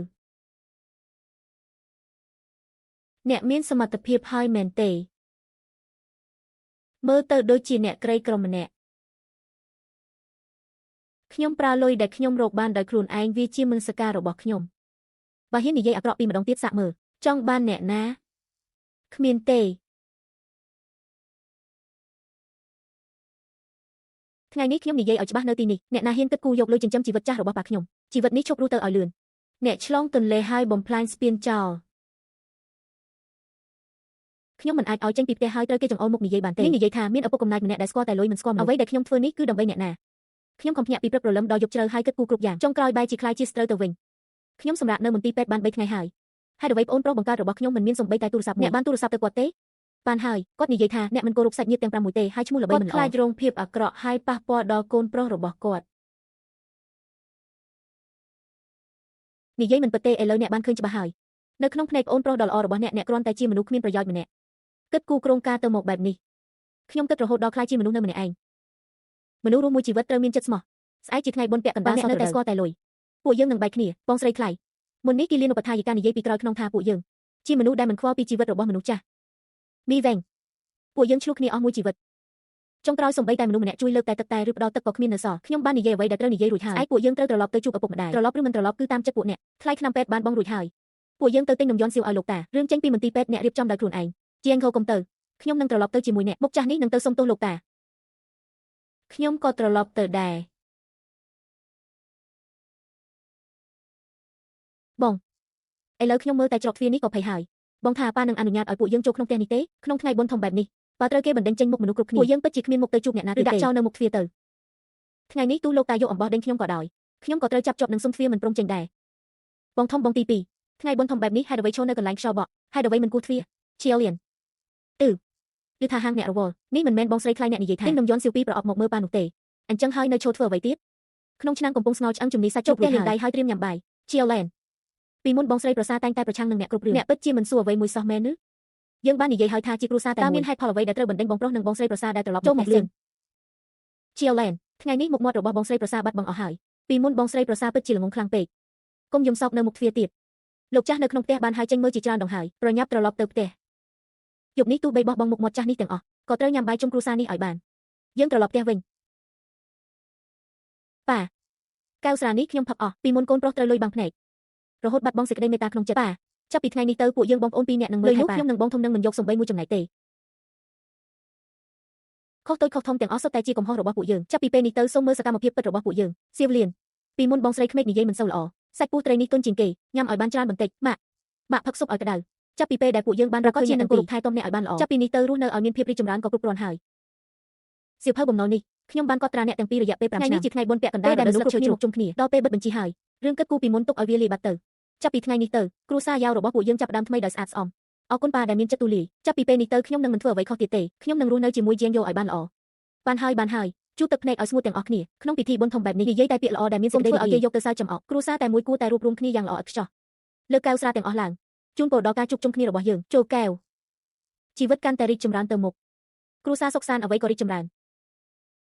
Speaker 1: អ្នកមានសមត្ថភាពហើយមែនទេមើលទៅដូចជាអ្នកក្រីក្រម្នាក់ខ្ញុំប្រើលុយដែលខ្ញុំរកបានដោយខ្លួនឯងវាជាមន្តសការរបស់ខ្ញុំ បើហ៊ាននិយាយអាក្រក់ពីម្ដងទៀតសាក់មើលចង់បានអ្នកណាគ្មានទេថ្ងៃនេះខ្ញុំនិយាយឲ្យច្បាស់នៅទីនេះអ្នកណាហ៊ានគិតគូរយកលុយចិញ្ចឹមជីវិតចាស់របស់ប៉ាខ្ញុំជីវិតនេះឈប់រស់ទៅឲ្យលឿនអ្នកឆ្លងទន្លេហើយបំផ្លាញស្ពានចោលខ្ញុំមិនអាចឲ្យចេញពីផ្ទះហើយត្រូវគេចង្អុលមុខនិយាយបានទេនេះនិយាយថាមានឪពុកកំណើតម្នាក់ដែលស្គាល់តែលុយមិនស្គាល់អ្វីដែលខ្ញុំធ្វើនេះគឺដើម្បីអ្នកណាខ្ញុំខំភ្ញាក់ពីព្រឹកព្រលឹមដល់យប់ជ្រៅហើយគិតគូរគ្រប់យ៉ាងចុងក្រោយបែរជាខ្លាយជាស្ត្រូវទៅវិញខ្ញុំសម្រាកនៅមន្ទីរពេទ្យបាន3ថ្ងៃហើយហើយអ្វីប្អូនប្រុសបង្កើតរបស់ខ្ញុំមិនមានសំបីតែទូរស័ព្ទអ្នកបានទូរស័ព្ទទៅគាត់ទេបានហើយគាត់និយាយថាអ្នកមិនគោរពសាច់ញាតិទាំង5មួយទេហើយឈ្មោះល្បីមិនល្អគាត់ខ្លាចរងភាពអាក្រក់ហើយប៉ះពាល់ដល់កូនប្រុសរបស់គាត់និយាយមិនពិតទេឥឡូវអ្នកបានឃើញច្បាស់ហើយនៅក្នុងភ្នែកប្អូនប្រុសដ៏ល្អរបស់អ្នកគ្រាន់តែជាមនុស្សគ្មានប្រយោជន៍ម្នាក់គិតគូរគ្រោងការទៅមកបែបនេះខ្ញុំគិតរហូតដល់ខ្លាចជាមនុស្សនៅម្នាក់ឯងមនុស្សរស់មួយជីវិតត្រូវមានចិត្តស្មោះស្អែកជាថ្ងៃបុណ្យពាក់កណ្ដាលអ្នកនៅតែស្គាល់តែលុយពួកយើងនឹងបែកគ្នាបងស្រីថ្លៃមុននេះគីលានឧបថាយិកានិយាយពីក្រោយក្នុងថាពួកយើងជាមនុស្សដែលមិនខ្វល់ពីជីវិតរបស់មនុស្សចាស់មីវែងពួកយើងឆ្លុះគ្នាអស់មួយជីវិតចុងក្រោយសំបីតែមនុស្សម្នាក់ជួយលើកតែទឹកតែឬផ្ដល់ទឹកក៏គ្មាននៅសល់ខ្ញុំបាននិយាយអ្វីដែលត្រូវនិយាយរួចហើយស្អែកពួកយើងត្រូវត្រឡប់ទៅជួបឪពុកម្ដាយត្រឡប់ឬមិនត្រឡប់គឺតាមចិត្តពួកអ្នកថ្លៃថ្នាំពេទ្យបានបង់រួចហើយពួកយើងទៅទិញនំយន់សៀវឲ្យលោកតារឿងចេញពីមន្ទីរពេទ្យអ្នករៀបចំដោយខ្លួនឯងជាងខោកុំទៅខ្ញុំនឹងត្រឡប់ទៅជាមួយអ្នកមុខចាស់នេះនឹងទៅសុំទោសលោកតាខ្ញុំក៏ត្រឡប់ទៅដែរបងឥឡូវខ្ញុំមើលតែច្រកទ្វារនេះក៏ភ័យហើយបងថាប៉ានឹងអនុញ្ញាតឲ្យពួកយើងចូលក្នុងផ្ទះនេះទេក្នុងថ្ងៃបុណ្យធំបែបនេះបើត្រូវគេបណ្ដេញចេញមុខមនុស្សគ្រប់គ្នាពួកយើងពិតជាគ្មានមុខទៅជួបអ្នកណាទេដាក់ចោលនៅមុខទ្វារទៅថ្ងៃនេះទូលោកតាយកអំបោះដេញខ្ញុំក៏ដោយខ្ញុំក៏ត្រូវចាប់ជាប់នឹងស៊ុំទ្វារមិនព្រមចេញដែរបងធំបងទី2ថ្ងៃបុណ្យធំបែបនេះហេតុអ្វីឈរនៅកន្លែងខ្យល់បក់ហេតុអ្វីមិនគោះទ្វារឈៀលលៀនឬថាហាងអ្នករវល់នេះមិនមែនបងស្រីថ្លៃអ្នកនិយាយថាទិញនំយន់សៀវពីប្រអប់មកមើលប៉ានោះទេអញ្ចឹងហើយនៅឈរធ្វើអ្វីទៀតក្នុងឆ្នាំងកំពុងស្ងោរឆ្អឹងជំនីសាច់ជប់រួចហើយហើយត្រៀមញ៉ាំបាយឈៀលឡែនពីមុនបងស្រីប្រសាតែងតែប្រឆាំងនឹងអ្នកគ្រប់រឿងអ្នកពិតជាមិនសួរអ្វីមួយសោះមែនឬយើងបាននិយាយហើយថាជាគ្រួសារតែមួយមានហេតុផលអ្វីដែលត្រូវបណ្ដេញបងប្រុសនិងបងស្រីប្រសាដែលត្រឡប់ចូលមកលឿនឈៀលឡែនថ្ងៃនេះមុខមាត់របស់បងស្រីប្រសាបាត់បង់អស់ហើយពីមុនបងស្រីប្រសាពិតជាល្ងងខ្លាំងពេកគុំយំសោកនៅមុខទ្វារទៀតលោកចាស់នៅក្នុងផ្ទះបានហើយចេញមើលជាច្រើនដងហើយប្រញាប់ត្រឡប់ទៅផ្ទះយប់នេះទោះបីបោះបង់មុខមាត់ចាស់នេះទាំងអស់ក៏ត្រូវញ៉ាំបាយជុំគ្រួសារនេះឲ្យបានយើងត្រឡប់ផ្ទះវិញប៉ាកៅស្រានេះខ្ញុំផឹកអស់ពីមុនកូនប្រុសត្រូវលុយបាំងភ្នែករហូតបាត់បង់សេចក្តីមេត្តាក្នុងចិត្តប៉ាចាប់ពីថ្ងៃនេះទៅពួកយើងបងប្អូន2នាក់នឹងមើលថែប៉ាខ្ញុំនិងបងធំនឹងមិនយកសំបីមួយចំណែកទេខុសតូចខុសធំទាំងអស់សុទ្ធតែជាកំហុសរបស់ពួកយើងចាប់ពីពេលនេះទៅសូមមើលសកម្មភាពពិតរបស់ពួកយើងសៀវលៀនពីមុនបងស្រីក្មេកនិយាយមិនសូវល្អសាច់ពូត្រីនេះទុនជាងគេញ៉ាំឲ្យបានច្រើនបន្តិចម៉ាក់ផឹកស៊ុបឲ្យក្តៅចាប់ពីពេលដែលពួកយើងបានរកឃើញអ្នកនឹងគោរពថែទាំអ្នកឲ្យបានល្អចាប់ពីនេះទៅរស់នៅឲ្យមានភាពរីកចម្រើនក៏គ្រប់គ្រាន់ហើយសៀវភៅបំណុលនេះខ្ញុំបានកត់ត្រាអ្នកទាំងពីររយៈពេល5ឆ្នាំថ្ងៃនេះជាថ្ងៃបុណ្យពាក់កណ្ដាលដែលមនុស្សគ្រប់គ្នាមកជុំគ្នាដល់ពេលបិទបញ្ជីហើយរឿងគិតគូរពីមុនទុកឲ្យវាលាយបាត់ទៅចាប់ពីថ្ងៃនេះទៅគ្រួសារយ៉ាវរបស់ពួកយើងចាប់ផ្ដើមថ្មីដោយស្អាតស្អំអរគុណប៉ាដែលមានចិត្តទូលាយចាប់ពីពេលនេះទៅខ្ញុំនឹងមិនធ្វើអ្វីខុសទៀតទេខ្ញុំនឹងរស់នៅជាមួយជាងយោឲ្យបានល្អបានហើយជូតទឹកភ្នែកឲ្យស្ងួតទាំងអស់គ្នាក្នុងពិធីបុណ្យធំបែបនេះនិយាយតែពាក្យល្អដែលមានសេចក្តីធ្វើឲ្យគេយកទៅសើចចំអកគ្រួសារតែមួយគួរតែរួបរวมគ្នាយ៉ាងល្អឥតខ្ចោះលើកកែវស្រាទាំងអស់ឡើងជូនពរដល់ការជួបជុំគ្នារបស់យើងចូលកែវជីវិតកាន់តែរីកចម្រើនទៅមុខគ្រួសារសុខសាន្តអ្វីក៏រីកចម្រើន